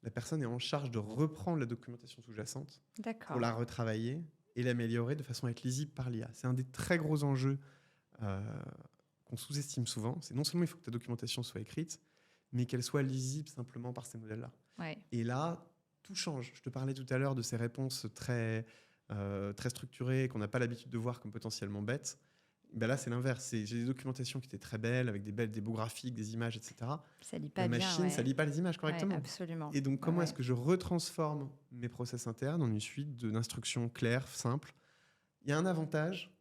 [SPEAKER 2] la personne est en charge de reprendre la documentation sous-jacente pour
[SPEAKER 1] D'accord.
[SPEAKER 2] la retravailler et l'améliorer de façon à être lisible par l'IA. C'est un des très gros enjeux euh, qu'on sous-estime souvent. C'est non seulement il faut que ta documentation soit écrite, mais qu'elle soit lisible simplement par ces modèles-là.
[SPEAKER 1] Ouais.
[SPEAKER 2] Et là, tout change. Je te parlais tout à l'heure de ces réponses très structurées qu'on n'a pas l'habitude de voir comme potentiellement bêtes. Ben là, c'est l'inverse. J'ai des documentations qui étaient très belles, avec des beaux graphiques, des images, etc.
[SPEAKER 1] Ça lit pas
[SPEAKER 2] La
[SPEAKER 1] bien,
[SPEAKER 2] machine,
[SPEAKER 1] ouais.
[SPEAKER 2] ça lit pas les images
[SPEAKER 1] Ouais,
[SPEAKER 2] correctement.
[SPEAKER 1] absolument.
[SPEAKER 2] Et donc, comment
[SPEAKER 1] Ouais,
[SPEAKER 2] est-ce que je retransforme mes process internes en une suite d'instructions claires, simples? Il y a un avantage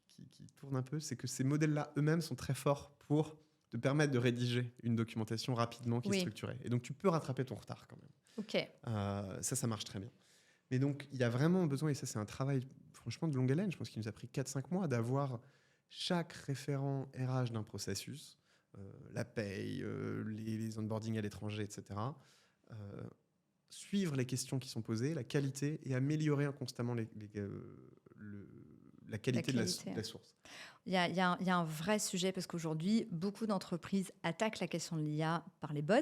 [SPEAKER 2] qui tourne un peu, c'est que ces modèles-là eux-mêmes sont très forts pour te permettre de rédiger une documentation rapidement qui est
[SPEAKER 1] Oui.
[SPEAKER 2] structurée. Et donc, tu peux rattraper ton retard quand même.
[SPEAKER 1] ok.
[SPEAKER 2] Ça marche très bien. Mais donc, il y a vraiment besoin, et ça, c'est un travail franchement de longue haleine. Je pense qu'il nous a pris 4-5 mois d'avoir chaque référent RH d'un processus, la paye, les onboarding à l'étranger, etc. euh, Suivre les questions qui sont posées, la qualité, et améliorer constamment la qualité de
[SPEAKER 1] qualité.
[SPEAKER 2] la source.
[SPEAKER 1] Il y a un vrai sujet parce qu'aujourd'hui, beaucoup d'entreprises attaquent la question de l'IA par les bots.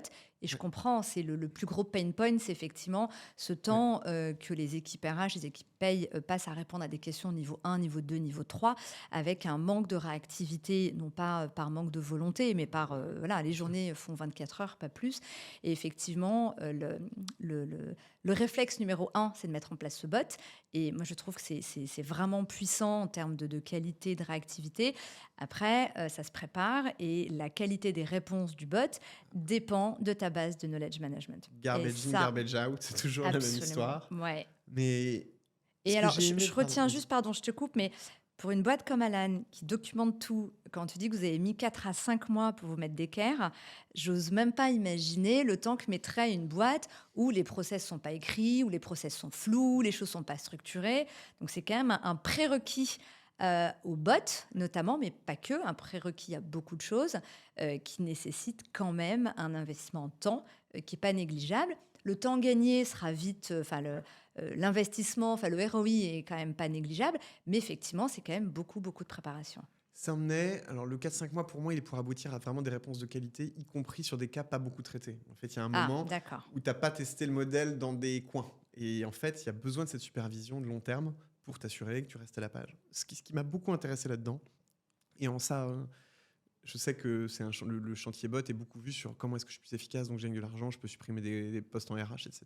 [SPEAKER 1] Et je
[SPEAKER 2] Ouais.
[SPEAKER 1] comprends, c'est le plus gros pain point, c'est effectivement ce temps que les équipes RH, les équipes paye passent à répondre à des questions niveau 1, niveau 2, niveau 3, avec un manque de réactivité, non pas par manque de volonté, mais par, voilà, les journées font 24 heures, pas plus. Et effectivement, le réflexe numéro 1, c'est de mettre en place ce bot. Et moi, je trouve que c'est vraiment puissant en termes de qualité, de réactivité. Après, ça se prépare et la qualité des réponses du bot dépend de ta base de knowledge management.
[SPEAKER 2] Garbage in, garbage out, c'est toujours la même histoire.
[SPEAKER 1] Ouais.
[SPEAKER 2] Mais
[SPEAKER 1] Et alors, je retiens juste, pardon, je te coupe, mais pour une boîte comme Alan qui documente tout, quand tu dis que vous avez mis 4 à 5 mois pour vous mettre d'équerre, j'ose même pas imaginer le temps que mettrait une boîte où les process sont pas écrits, où les process sont flous, les choses sont pas structurées. Donc c'est quand même un prérequis au bot, notamment, mais pas que, un prérequis à beaucoup de choses qui nécessitent quand même un investissement en temps qui n'est pas négligeable. Le temps gagné sera vite, l'investissement, le ROI est quand même pas négligeable, mais effectivement, c'est quand même beaucoup, beaucoup de préparation.
[SPEAKER 2] Ça en est. Alors, le 4-5 mois, pour moi, il est pour aboutir à vraiment des réponses de qualité, y compris sur des cas pas beaucoup traités. En fait, il y a un moment où tu n'as pas testé le modèle dans des coins. Et en fait, il y a besoin de cette supervision de long terme pour t'assurer que tu restes à la page. Ce qui m'a beaucoup intéressé là-dedans, et en ça, je sais que le chantier bot est beaucoup vu sur comment est-ce que je suis plus efficace, donc je gagne de l'argent, je peux supprimer des postes en RH, etc.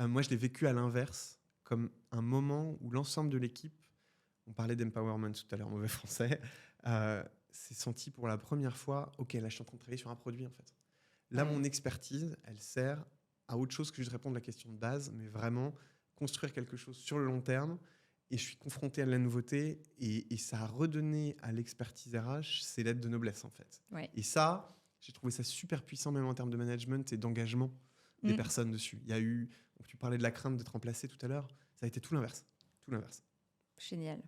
[SPEAKER 2] Moi, je l'ai vécu à l'inverse, comme un moment où l'ensemble de l'équipe, on parlait d'empowerment tout à l'heure en mauvais français, s'est senti pour la première fois, ok, là je suis en train de travailler sur un produit en fait. Là, mon expertise, elle sert à autre chose que juste répondre à la question de base, mais vraiment construire quelque chose sur le long terme. Et je suis confronté à la nouveauté et ça a redonné à l'expertise RH ses lettres de noblesse en fait.
[SPEAKER 1] Ouais.
[SPEAKER 2] Et ça, j'ai trouvé ça super puissant même en termes de management et d'engagement des personnes dessus. Il y a eu, tu parlais de la crainte d'être remplacé tout à l'heure, ça a été tout l'inverse. Tout l'inverse.
[SPEAKER 1] Génial.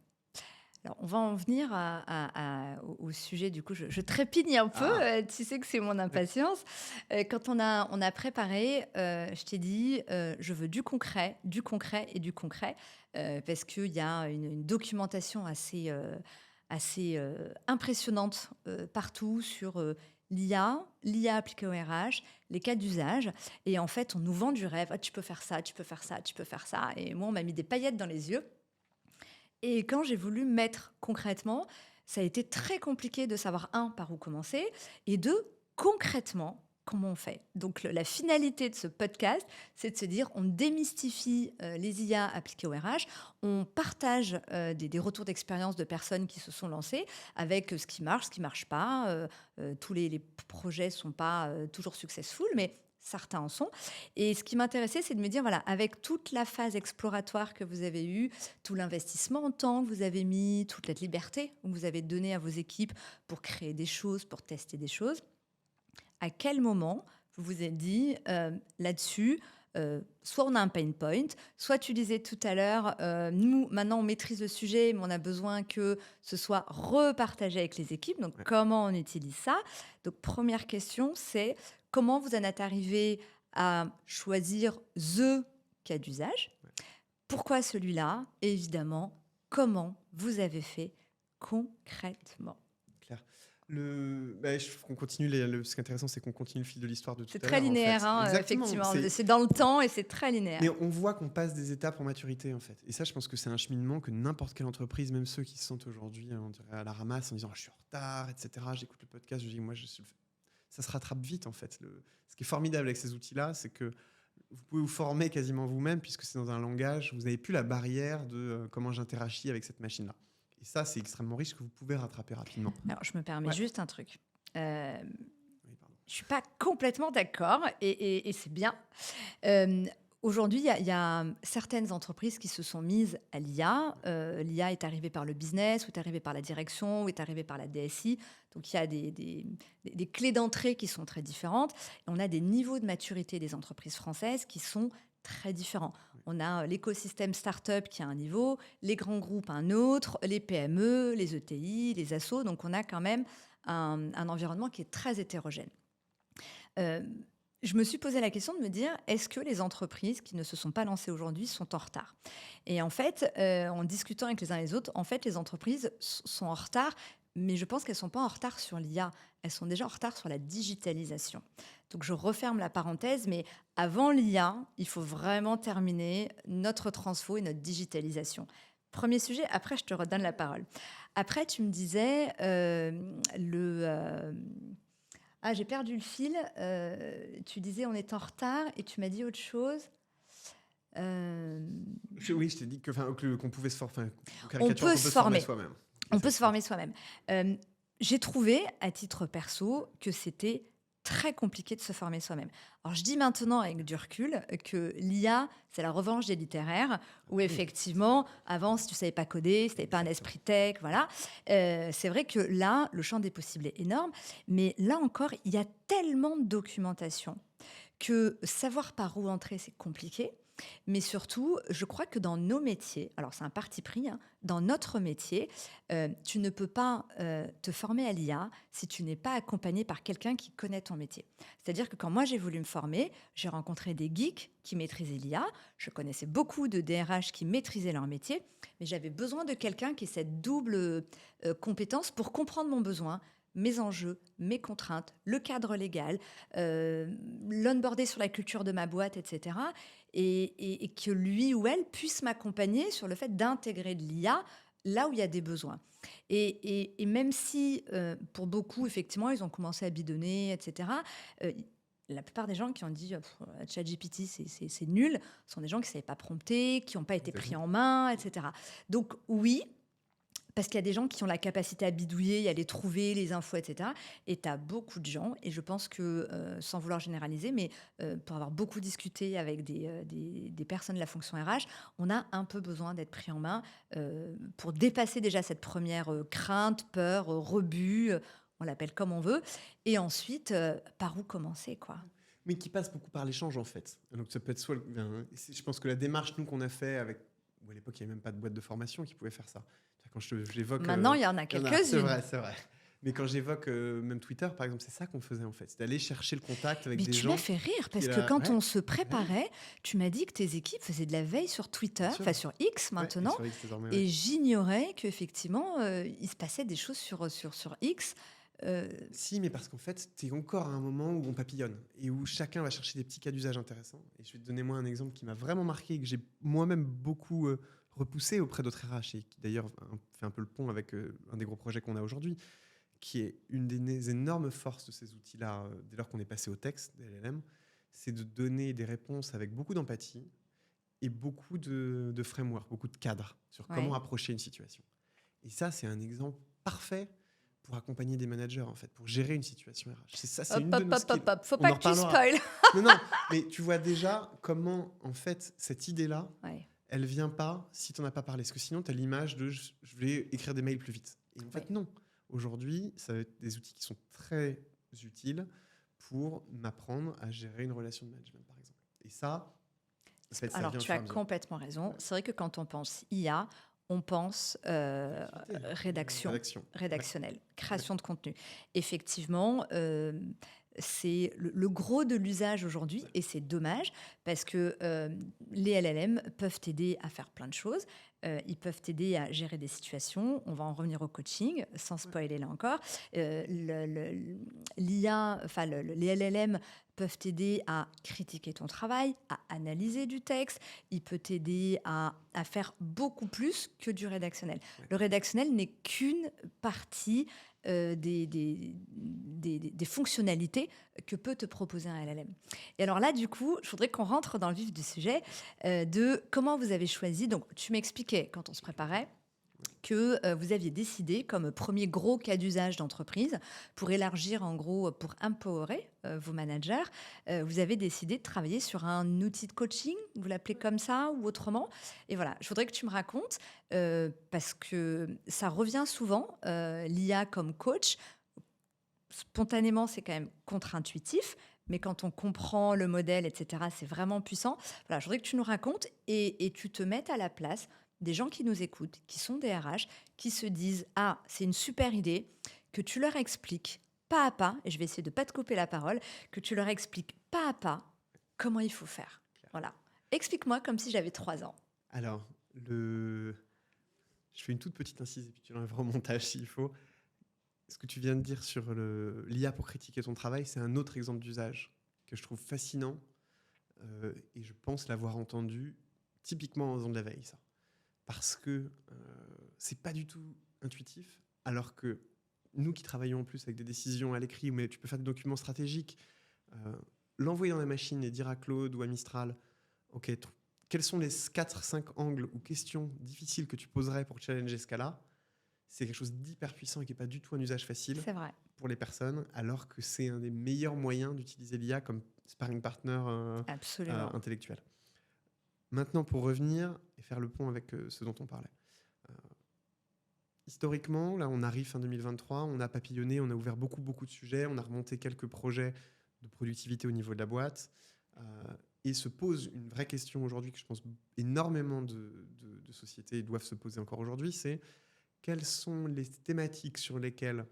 [SPEAKER 1] Alors, on va en venir au sujet, du coup, je trépigne un peu,
[SPEAKER 2] Ah,
[SPEAKER 1] tu sais que c'est mon
[SPEAKER 2] ouais,
[SPEAKER 1] impatience. Quand on a préparé, je t'ai dit, je veux du concret et du concret, parce qu'il y a une documentation assez impressionnante partout sur l'IA appliquée au RH, les cas d'usage. Et en fait, on nous vend du rêve. Ah, tu peux faire ça, tu peux faire ça, tu peux faire ça. Et moi, on m'a mis des paillettes dans les yeux. Et quand j'ai voulu mettre concrètement, ça a été très compliqué de savoir, un, par où commencer, et deux, concrètement, comment on fait. Donc, la finalité de ce podcast, c'est de se dire, on démystifie les IA appliquées au RH, on partage des retours d'expérience de personnes qui se sont lancées avec ce qui marche pas. Tous les projets ne sont pas toujours successful, mais certains en sont. Et ce qui m'intéressait, c'est de me dire, voilà, avec toute la phase exploratoire que vous avez eue, tout l'investissement en temps que vous avez mis, toute la liberté que vous avez donnée à vos équipes pour créer des choses, pour tester des choses, à quel moment vous vous êtes dit là-dessus, soit on a un pain point, soit tu disais tout à l'heure, nous maintenant on maîtrise le sujet, mais on a besoin que ce soit repartagé avec les équipes. Donc
[SPEAKER 2] ouais,
[SPEAKER 1] comment on utilise ça? Donc première question, c'est comment vous en êtes arrivé à choisir the cas d'usage?
[SPEAKER 2] ouais,
[SPEAKER 1] Pourquoi celui-là? Et évidemment, comment vous avez fait concrètement?
[SPEAKER 2] clair. Je trouve qu'on continue, ce qui est intéressant, c'est qu'on continue le fil de l'histoire de tout
[SPEAKER 1] C'est
[SPEAKER 2] à
[SPEAKER 1] très
[SPEAKER 2] l'heure, en
[SPEAKER 1] linéaire,
[SPEAKER 2] fait.
[SPEAKER 1] hein,
[SPEAKER 2] Exactement.
[SPEAKER 1] effectivement. C'est dans le temps et c'est très
[SPEAKER 2] Mais
[SPEAKER 1] linéaire.
[SPEAKER 2] on voit qu'on passe des étapes en maturité, en fait. Et ça, je pense que c'est un cheminement que n'importe quelle entreprise, même ceux qui se sentent aujourd'hui, on dirait, à la ramasse en disant, je suis en retard, etc. J'écoute le podcast, je dis, ça se rattrape vite, en fait. Ce qui est formidable avec ces outils-là, c'est que vous pouvez vous former quasiment vous-même, puisque c'est dans un langage, vous n'avez plus la barrière de comment j'interagis avec cette machine-là. Et ça, c'est extrêmement riche, que vous pouvez rattraper rapidement.
[SPEAKER 1] Alors, je me permets
[SPEAKER 2] Ouais.
[SPEAKER 1] juste un truc. Euh,
[SPEAKER 2] Oui, pardon.
[SPEAKER 1] je suis pas complètement d'accord et c'est bien. Euh, Aujourd'hui, il y a certaines entreprises qui se sont mises à l'IA. L'IA est arrivée par le business, ou est arrivée par la direction, ou est arrivée par la DSI. Donc, il y a des clés d'entrée qui sont très différentes. Et on a des niveaux de maturité des entreprises françaises qui sont très différents. On a l'écosystème start-up qui a un niveau, les grands groupes un autre, les PME, les ETI, les assos. Donc, on a quand même un environnement qui est très hétérogène. Euh, je me suis posé la question de me dire, est-ce que les entreprises qui ne se sont pas lancées aujourd'hui sont en retard? Et en fait, en discutant avec les uns et les autres, en fait, les entreprises sont en retard, mais je pense qu'elles ne sont pas en retard sur l'IA, elles sont déjà en retard sur la digitalisation. Donc je referme la parenthèse, mais avant l'IA, il faut vraiment terminer notre transfo et notre digitalisation. Premier sujet, après je te redonne la parole. Après, tu me disais, ah, j'ai perdu le fil. Tu disais on est en retard et tu m'as dit autre chose. Euh,
[SPEAKER 2] Oui, je t'ai dit qu'on pouvait se former,
[SPEAKER 1] on
[SPEAKER 2] caricature
[SPEAKER 1] peut
[SPEAKER 2] qu'on peut
[SPEAKER 1] se
[SPEAKER 2] se former
[SPEAKER 1] former.
[SPEAKER 2] soi-même.
[SPEAKER 1] On peut se
[SPEAKER 2] Exactement.
[SPEAKER 1] former soi-même. J'ai trouvé, à titre perso, que c'était très compliqué de se former soi-même. Alors, je dis maintenant avec du recul que l'IA, c'est la revanche des littéraires, où
[SPEAKER 2] Oui,
[SPEAKER 1] effectivement, avant, si tu ne savais pas coder, si tu n'avais pas un
[SPEAKER 2] exactement.
[SPEAKER 1] esprit tech, voilà. C'est vrai que là, le champ des possibles est énorme, mais là encore, il y a tellement de documentation que savoir par où entrer, c'est compliqué. Mais surtout, je crois que dans nos métiers, alors c'est un parti pris, hein, dans notre métier, tu ne peux pas te former à l'IA si tu n'es pas accompagné par quelqu'un qui connaît ton métier. C'est-à-dire que quand moi j'ai voulu me former, j'ai rencontré des geeks qui maîtrisaient l'IA, je connaissais beaucoup de DRH qui maîtrisaient leur métier, mais j'avais besoin de quelqu'un qui ait cette double compétence pour comprendre mon besoin, mes enjeux, mes contraintes, le cadre légal, l'onboarder sur la culture de ma boîte, etc. Et que lui ou elle puisse m'accompagner sur le fait d'intégrer de l'IA là où il y a des besoins. Et même si, pour beaucoup, effectivement, ils ont commencé à bidonner, etc., la plupart des gens qui ont dit ChatGPT, c'est nul, sont des gens qui ne savaient pas prompter, qui n'ont pas été pris
[SPEAKER 2] Exactement.
[SPEAKER 1] en main, etc. Donc oui, parce qu'il y a des gens qui ont la capacité à bidouiller, à les trouver, les infos, etc. Et tu as beaucoup de gens, et je pense que, sans vouloir généraliser, mais pour avoir beaucoup discuté avec des personnes de la fonction RH, on a un peu besoin d'être pris en main pour dépasser déjà cette première crainte, peur, rebut, on l'appelle comme on veut, et ensuite, par où commencer, quoi.
[SPEAKER 2] Mais qui passe beaucoup par l'échange, en fait. Donc ça peut être je pense que la démarche nous qu'on a fait avec, ou à l'époque il n'y avait même pas de boîte de formation qui pouvait faire ça. Quand j'évoque,
[SPEAKER 1] Maintenant, il y en a
[SPEAKER 2] il y en a, c'est
[SPEAKER 1] quelques-unes.
[SPEAKER 2] vrai, c'est vrai. Mais quand j'évoque même Twitter, par exemple, c'est ça qu'on faisait en fait. C'est d'aller chercher le contact avec
[SPEAKER 1] Mais
[SPEAKER 2] des
[SPEAKER 1] tu m'as
[SPEAKER 2] gens
[SPEAKER 1] fait rire
[SPEAKER 2] qui
[SPEAKER 1] parce que
[SPEAKER 2] là,
[SPEAKER 1] quand
[SPEAKER 2] ouais,
[SPEAKER 1] on se
[SPEAKER 2] bah oui,
[SPEAKER 1] préparait, tu m'as dit que tes équipes faisaient de la veille sur Twitter,
[SPEAKER 2] bien sûr,
[SPEAKER 1] enfin sur X
[SPEAKER 2] ouais, et
[SPEAKER 1] maintenant,
[SPEAKER 2] sur X désormais, ouais.
[SPEAKER 1] et j'ignorais qu'effectivement, il se passait des choses sur X. Euh,
[SPEAKER 2] Si, mais parce qu'en fait, tu es encore à un moment où on papillonne et où chacun va chercher des petits cas d'usage intéressants. Et je vais te donner moi un exemple qui m'a vraiment marqué et que j'ai moi-même beaucoup repoussé auprès d'autres RH et qui d'ailleurs fait un peu le pont avec un des gros projets qu'on a aujourd'hui, qui est une des énormes forces de ces outils-là, dès lors qu'on est passé au texte, des LLM, c'est de donner des réponses avec beaucoup d'empathie et beaucoup de framework, beaucoup de cadres sur comment
[SPEAKER 1] ouais.
[SPEAKER 2] approcher une situation. Et ça, c'est un exemple parfait pour accompagner des managers, en fait, pour gérer une situation RH. C'est ça, c'est
[SPEAKER 1] Hop,
[SPEAKER 2] une de
[SPEAKER 1] hop,
[SPEAKER 2] nos
[SPEAKER 1] hop,
[SPEAKER 2] skills.
[SPEAKER 1] hop, hop. Faut
[SPEAKER 2] On
[SPEAKER 1] pas
[SPEAKER 2] en
[SPEAKER 1] que tu
[SPEAKER 2] reparlera.
[SPEAKER 1] spoil.
[SPEAKER 2] Non, non, mais tu vois déjà comment, en fait, cette idée-là,
[SPEAKER 1] Ouais,
[SPEAKER 2] elle vient pas si tu n'en as pas parlé. Parce que sinon, tu as l'image de je vais écrire des mails plus vite. Et en
[SPEAKER 1] ouais.
[SPEAKER 2] fait, non. Aujourd'hui, ça va être des outils qui sont très utiles pour m'apprendre à gérer une relation de management, par exemple. Et ça, en fait, ça
[SPEAKER 1] Alors,
[SPEAKER 2] vient au
[SPEAKER 1] tu
[SPEAKER 2] fur
[SPEAKER 1] as
[SPEAKER 2] et à mesure.
[SPEAKER 1] complètement raison.
[SPEAKER 2] Ouais.
[SPEAKER 1] C'est vrai que quand on pense IA, on pense
[SPEAKER 2] Créativité,
[SPEAKER 1] rédaction,
[SPEAKER 2] rédaction. Ouais,
[SPEAKER 1] rédactionnelle,
[SPEAKER 2] ouais,
[SPEAKER 1] création de contenu. Effectivement, c'est le gros de l'usage aujourd'hui
[SPEAKER 2] ouais,
[SPEAKER 1] et c'est dommage parce que les LLM peuvent t'aider à faire plein de choses. Ils peuvent t'aider à gérer des situations. On va en revenir au coaching, sans
[SPEAKER 2] ouais.
[SPEAKER 1] spoiler là encore. L'IA, enfin les LLM peuvent t'aider à critiquer ton travail, à analyser du texte. Il peut t'aider à faire beaucoup plus que du rédactionnel.
[SPEAKER 2] Ouais.
[SPEAKER 1] Le rédactionnel n'est qu'une partie des fonctionnalités que peut te proposer un LLM. Et alors là, du coup, je voudrais qu'on rentre dans le vif du sujet de comment vous avez choisi. Donc, tu m'expliquais quand on se préparait que vous aviez décidé, comme premier gros cas d'usage d'entreprise, pour élargir en gros, pour empowerer vos managers, vous avez décidé de travailler sur un outil de coaching, vous l'appelez comme ça ou autrement. Et voilà, je voudrais que tu me racontes, parce que ça revient souvent, l'IA comme coach. Spontanément, c'est quand même contre-intuitif, mais quand on comprend le modèle, etc., c'est vraiment puissant. Voilà, je voudrais que tu nous racontes et tu te mettes à la place des gens qui nous écoutent, qui sont des RH, qui se disent ah, c'est une super idée, que tu leur expliques pas à pas, et je vais essayer de pas te couper la parole, que tu leur expliques pas à pas comment il faut faire.
[SPEAKER 2] Clair.
[SPEAKER 1] Voilà. Explique-moi comme si j'avais 3 ans.
[SPEAKER 2] Alors, je fais une toute petite incise et puis tu l'enlèveras au montage s'il faut. Ce que tu viens de dire sur l'IA pour critiquer ton travail, c'est un autre exemple d'usage que je trouve fascinant et je pense l'avoir entendu typiquement en faisant de la veille, ça. Parce que c'est pas du tout intuitif, alors que nous qui travaillons en plus avec des décisions à l'écrit, mais tu peux faire des documents stratégiques, euh, l'envoyer dans la machine et dire à Claude ou à Mistral, ok, quels sont les 4-5 angles ou questions difficiles que tu poserais pour challenger ce cas-là, c'est quelque chose d'hyper puissant et qui n'est pas du tout un usage facile
[SPEAKER 1] C'est vrai,
[SPEAKER 2] pour les personnes, alors que c'est un des meilleurs moyens d'utiliser l'IA comme sparring partner
[SPEAKER 1] absolument.
[SPEAKER 2] intellectuel. Maintenant, pour revenir et faire le pont avec ce dont on parlait. Euh, Historiquement, là, on arrive fin 2023, on a papillonné, on a ouvert beaucoup de sujets, on a remonté quelques projets de productivité au niveau de la boîte. Et se pose une vraie question aujourd'hui que je pense énormément de sociétés doivent se poser encore aujourd'hui, c'est quelles sont les thématiques sur lesquelles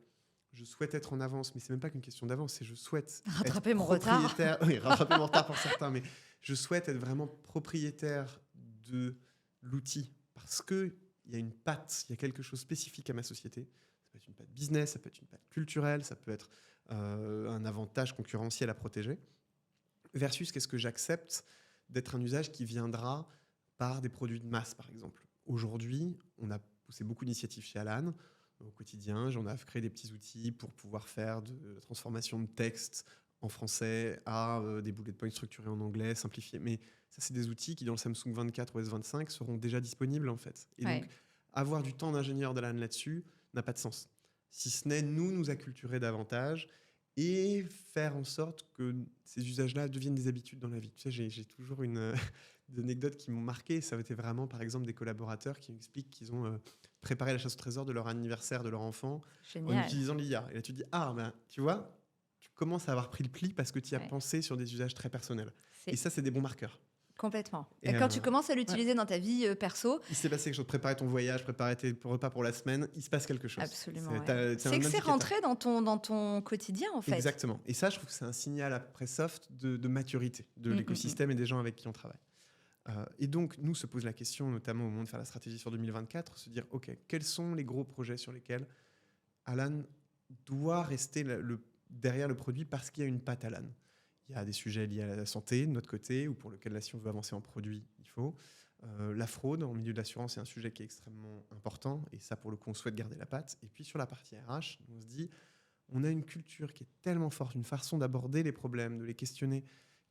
[SPEAKER 2] je souhaite être en avance, mais c'est même pas qu'une question d'avance, c'est je souhaite être
[SPEAKER 1] Rattraper mon retard.
[SPEAKER 2] propriétaire, oui, rattraper mon retard pour certains, mais je souhaite être vraiment propriétaire de l'outil parce que il y a une patte, il y a quelque chose spécifique à ma société. Ça peut être une patte business, ça peut être une patte culturelle, ça peut être un avantage concurrentiel à protéger. Versus qu'est-ce que j'accepte d'être un usage qui viendra par des produits de masse, par exemple. Aujourd'hui, on a poussé beaucoup d'initiatives chez Alan au quotidien. On a créé des petits outils pour pouvoir faire de la transformation de texte en français à des bullet points structurés en anglais, simplifiés. Mais ça, c'est des outils qui, dans le Samsung 24 ou S25, seront déjà disponibles, en fait. Et
[SPEAKER 1] Ouais.
[SPEAKER 2] donc, avoir du temps d'ingénieur d'Alan là-dessus n'a pas de sens. Si ce n'est nous acculturer davantage et faire en sorte que ces usages-là deviennent des habitudes dans la vie. Tu sais, j'ai toujours des anecdotes qui m'ont marqué. Ça a été vraiment, par exemple, des collaborateurs qui m'expliquent qu'ils ont préparé la chasse au trésor de leur anniversaire de leur enfant en
[SPEAKER 1] Génial.
[SPEAKER 2] utilisant l'IA. Et là, tu te dis, ah, ben, tu vois, tu commences à avoir pris le pli parce que tu y as
[SPEAKER 1] Ouais.
[SPEAKER 2] pensé sur des usages très personnels. Et
[SPEAKER 1] C'est
[SPEAKER 2] ça, c'est des bons marqueurs.
[SPEAKER 1] Complètement.
[SPEAKER 2] Et
[SPEAKER 1] Et quand tu commences à
[SPEAKER 2] ouais,
[SPEAKER 1] l'utiliser dans ta vie perso,
[SPEAKER 2] il s'est passé quelque chose. Préparer ton voyage, préparer tes repas pour la semaine, il se passe quelque chose.
[SPEAKER 1] absolument, ouais.
[SPEAKER 2] C'est
[SPEAKER 1] C'est
[SPEAKER 2] un
[SPEAKER 1] que c'est
[SPEAKER 2] indicateur.
[SPEAKER 1] rentré dans ton quotidien, en fait.
[SPEAKER 2] Exactement. Et ça, je trouve que c'est un signal après soft de maturité de
[SPEAKER 1] Mm, mm, mm.
[SPEAKER 2] l'écosystème et des gens avec qui on travaille. Et donc, nous, se pose la question, notamment au moment de faire la stratégie sur 2024, se dire, OK, quels sont les gros projets sur lesquels Alan doit rester derrière le produit parce qu'il y a une patte Alan. Il y a des sujets liés à la santé de notre côté, ou pour lequel là, si on veut avancer en produit, il faut. La fraude en milieu de l'assurance, c'est un sujet qui est extrêmement important, et ça, pour le coup, on souhaite garder la patte. Et puis, sur la partie RH, on se dit, on a une culture qui est tellement forte, une façon d'aborder les problèmes, de les questionner,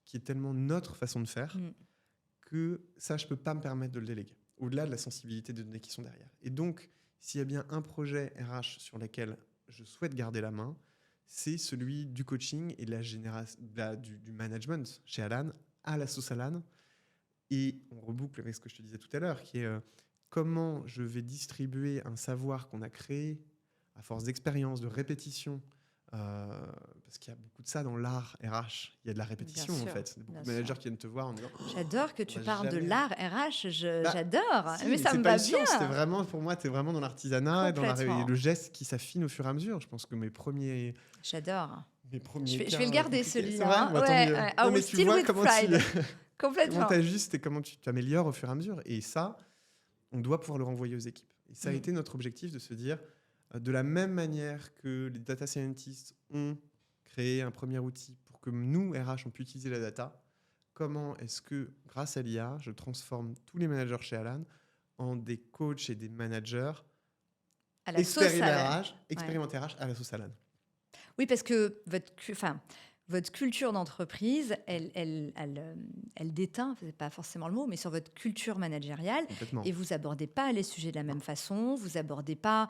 [SPEAKER 2] qui est tellement notre façon de faire,
[SPEAKER 1] Mm.
[SPEAKER 2] que ça, je ne peux pas me permettre de le déléguer, au-delà de la sensibilité des données qui sont derrière. Et donc, s'il y a bien un projet RH sur lequel je souhaite garder la main, c'est celui du coaching et de du management chez Alan, à la sauce Alan. Et on reboucle avec ce que je te disais tout à l'heure, qui est comment je vais distribuer un savoir qu'on a créé à force d'expérience, de répétition, parce qu'il y a beaucoup de ça dans l'art RH. Il y a de la
[SPEAKER 1] Bien
[SPEAKER 2] répétition, en
[SPEAKER 1] sûr,
[SPEAKER 2] fait. Beaucoup
[SPEAKER 1] bien
[SPEAKER 2] de managers
[SPEAKER 1] sûr.
[SPEAKER 2] qui viennent te voir en disant
[SPEAKER 1] J'adore que
[SPEAKER 2] on
[SPEAKER 1] tu
[SPEAKER 2] va
[SPEAKER 1] parles de
[SPEAKER 2] jamais.
[SPEAKER 1] l'art RH,
[SPEAKER 2] Bah,
[SPEAKER 1] j'adore,
[SPEAKER 2] si,
[SPEAKER 1] mais
[SPEAKER 2] mais
[SPEAKER 1] ça
[SPEAKER 2] c'est
[SPEAKER 1] me
[SPEAKER 2] pas
[SPEAKER 1] va
[SPEAKER 2] une science. C'était
[SPEAKER 1] bien,
[SPEAKER 2] vraiment, pour moi, t'es vraiment dans l'artisanat et et
[SPEAKER 1] complètement.
[SPEAKER 2] le geste qui s'affine au fur et à mesure. Je pense que
[SPEAKER 1] J'adore.
[SPEAKER 2] mes
[SPEAKER 1] Je
[SPEAKER 2] premiers
[SPEAKER 1] vais, je
[SPEAKER 2] cas
[SPEAKER 1] vais le garder
[SPEAKER 2] compliqués, c'est
[SPEAKER 1] celui-là,
[SPEAKER 2] vrai.
[SPEAKER 1] hein.
[SPEAKER 2] Bon, tant
[SPEAKER 1] Ouais,
[SPEAKER 2] mieux.
[SPEAKER 1] ouais. I
[SPEAKER 2] Non,
[SPEAKER 1] will
[SPEAKER 2] mais tu
[SPEAKER 1] steal
[SPEAKER 2] vois
[SPEAKER 1] with pride.
[SPEAKER 2] comment
[SPEAKER 1] Complètement.
[SPEAKER 2] t'ajustes et comment tu t'améliores au fur et à mesure. Et ça, on doit pouvoir le renvoyer aux équipes. Et ça a
[SPEAKER 1] Mm.
[SPEAKER 2] été notre objectif de se dire, de la même manière que les data scientists ont créé un premier outil pour que nous, RH, on puisse utiliser la data, comment est-ce que, grâce à l'IA, je transforme tous les managers chez Alan en des coachs et des managers
[SPEAKER 1] À la sauce à ouais.
[SPEAKER 2] expérimentés RH à la sauce Alan.
[SPEAKER 1] Oui, parce que votre culture d'entreprise, elle déteint, c'est pas forcément le mot, mais sur votre culture managériale.
[SPEAKER 2] Complètement.
[SPEAKER 1] Et vous abordez pas les sujets de la même façon. Vous abordez pas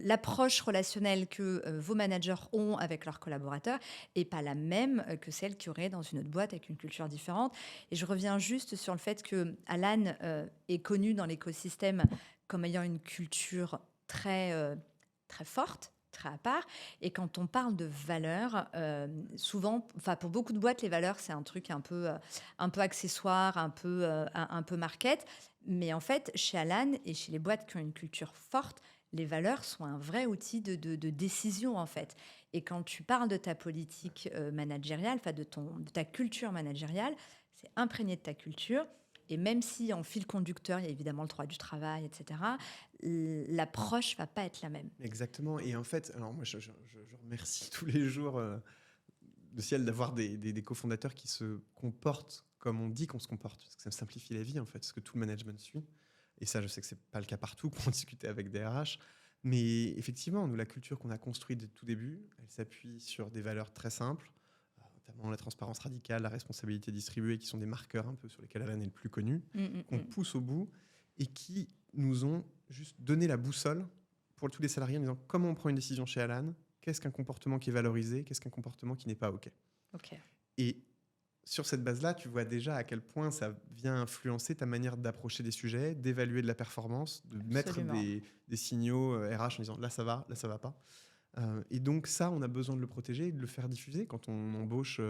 [SPEAKER 1] l'approche relationnelle que vos managers ont avec leurs collaborateurs et pas la même que celle qu'il y aurait dans une autre boîte avec une culture différente. Et je reviens juste sur le fait que Alan est connu dans l'écosystème comme ayant une culture très forte, très à part. Et quand on parle de valeurs, souvent, enfin pour beaucoup de boîtes, les valeurs c'est un peu accessoire, un peu market. Mais en fait, chez Alan et chez les boîtes qui ont une culture forte, les valeurs sont un vrai outil de décision en fait. Et quand tu parles de ta politique managériale, enfin de ta culture managériale, c'est imprégné de ta culture. Et même si en fil conducteur, il y a évidemment le droit du travail, etc., l'approche va pas être la même.
[SPEAKER 2] Exactement. Et en fait, alors moi, je remercie tous les jours le ciel d'avoir des cofondateurs qui se comportent comme on dit qu'on se comporte. Parce que ça me simplifie la vie, en fait, ce que tout le management suit. Et ça, je sais que c'est pas le cas partout pour en discuter avec des RH. Mais effectivement, nous, la culture qu'on a construite dès le tout début, elle s'appuie sur des valeurs très simples, notamment la transparence radicale, la responsabilité distribuée, qui sont des marqueurs un peu sur lesquels Alan est le plus connu, qu'on pousse au bout et qui nous ont juste donné la boussole pour tous les salariés en disant comment on prend une décision chez Alan, qu'est-ce qu'un comportement qui est valorisé, qu'est-ce qu'un comportement qui n'est pas OK.
[SPEAKER 1] Ok.
[SPEAKER 2] Et sur cette base-là, tu vois déjà à quel point ça vient influencer ta manière d'approcher des sujets, d'évaluer de la performance, de mettre
[SPEAKER 1] Absolument.
[SPEAKER 2] des signaux RH en disant là ça va pas. Et donc ça, on a besoin de le protéger et de le faire diffuser. Quand on embauche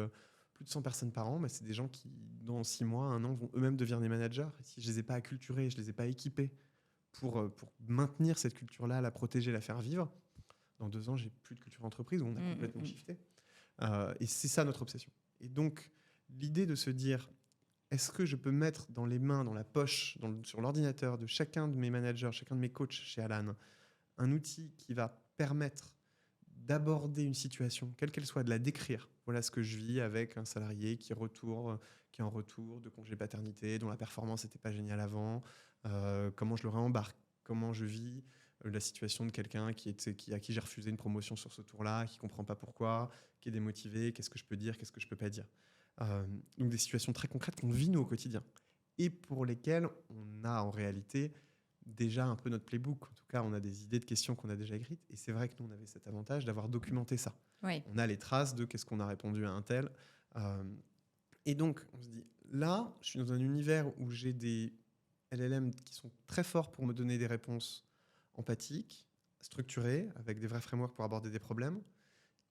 [SPEAKER 2] plus de 100 personnes par an, bah, c'est des gens qui, dans 6 mois, 1 an, vont eux-mêmes devenir des managers. Et si je ne les ai pas acculturés, je ne les ai pas équipés pour maintenir cette culture-là, la protéger, la faire vivre, dans 2 ans, j'ai plus de culture d'entreprise où on a complètement shifté. Et c'est ça notre obsession. Et donc, l'idée de se dire, est-ce que je peux mettre dans les mains, dans la poche, sur l'ordinateur de chacun de mes managers, chacun de mes coachs chez Alan, un outil qui va permettre d'aborder une situation, quelle qu'elle soit, de la décrire. Voilà ce que je vis avec un salarié qui est en retour de congé paternité, dont la performance n'était pas géniale avant, comment je le réembarque, comment je vis la situation de quelqu'un à qui j'ai refusé une promotion sur ce tour-là, qui ne comprend pas pourquoi, qui est démotivé, qu'est-ce que je peux dire, qu'est-ce que je ne peux pas dire. Donc des situations très concrètes qu'on vit nous au quotidien et pour lesquelles on a en réalité déjà un peu notre playbook. En tout cas, on a des idées de questions qu'on a déjà écrites. Et c'est vrai que nous, on avait cet avantage d'avoir documenté ça.
[SPEAKER 1] Oui.
[SPEAKER 2] On a les traces de qu'est-ce qu'on a répondu à un tel. Et donc, on se dit, là, je suis dans un univers où j'ai des LLM qui sont très forts pour me donner des réponses empathiques, structurées, avec des vrais frameworks pour aborder des problèmes,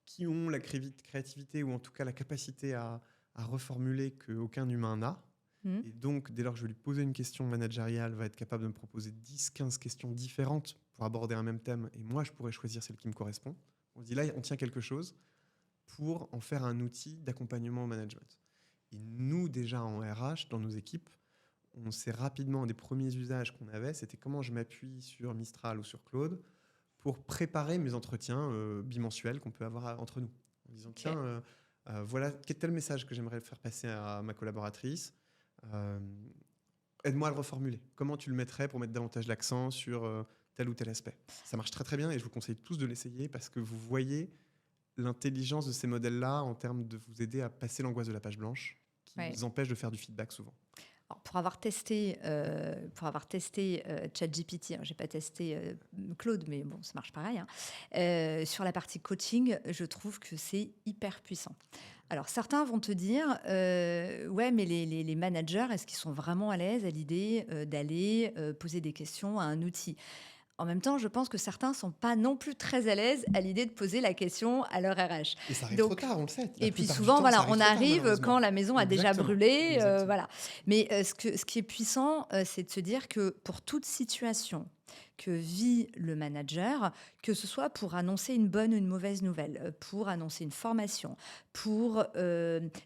[SPEAKER 2] qui ont la créativité ou en tout cas la capacité à à reformuler qu'aucun humain n'a.
[SPEAKER 1] Mmh.
[SPEAKER 2] Et donc, dès lors que je vais lui poser une question managériale, va être capable de me proposer 10, 15 questions différentes pour aborder un même thème. Et moi, je pourrais choisir celle qui me correspond. On se dit là, on tient quelque chose pour en faire un outil d'accompagnement au management. Et nous, déjà en RH, dans nos équipes, on s'est rapidement, un des premiers usages qu'on avait, c'était comment je m'appuie sur Mistral ou sur Claude pour préparer mes entretiens bimensuels qu'on peut avoir entre nous. En disant,
[SPEAKER 1] Ok.
[SPEAKER 2] tiens, voilà, quel est le message que j'aimerais faire passer à ma collaboratrice. Euh, Aide-moi à le reformuler. Comment tu le mettrais pour mettre davantage l'accent sur tel ou tel aspect? Ça marche très très bien et je vous conseille tous de l'essayer parce que vous voyez l'intelligence de ces modèles-là en termes de vous aider à passer l'angoisse de la page blanche qui
[SPEAKER 1] Ouais.
[SPEAKER 2] nous empêche de faire du feedback souvent.
[SPEAKER 1] Alors, pour avoir testé ChatGPT, j'ai pas testé Claude, mais bon, ça marche pareil, hein. Sur la partie coaching, je trouve que c'est hyper puissant. Alors, certains vont te dire, ouais, mais les managers, est-ce qu'ils sont vraiment à l'aise à l'idée d'aller poser des questions à un outil? En même temps, je pense que certains sont pas non plus très à l'aise à l'idée de poser la question à leur RH.
[SPEAKER 2] Et ça arrive trop
[SPEAKER 1] Donc,
[SPEAKER 2] tard, on le sait. La
[SPEAKER 1] et puis
[SPEAKER 2] plupart du
[SPEAKER 1] souvent,
[SPEAKER 2] temps, ça
[SPEAKER 1] voilà,
[SPEAKER 2] arrive
[SPEAKER 1] on
[SPEAKER 2] trop tard,
[SPEAKER 1] arrive quand
[SPEAKER 2] malheureusement.
[SPEAKER 1] la maison a déjà
[SPEAKER 2] Exactement.
[SPEAKER 1] brûlé,
[SPEAKER 2] Exactement.
[SPEAKER 1] voilà. Mais ce qui est puissant, c'est de se dire que pour toute situation que vit le manager, que ce soit pour annoncer une bonne ou une mauvaise nouvelle, pour annoncer une formation, pour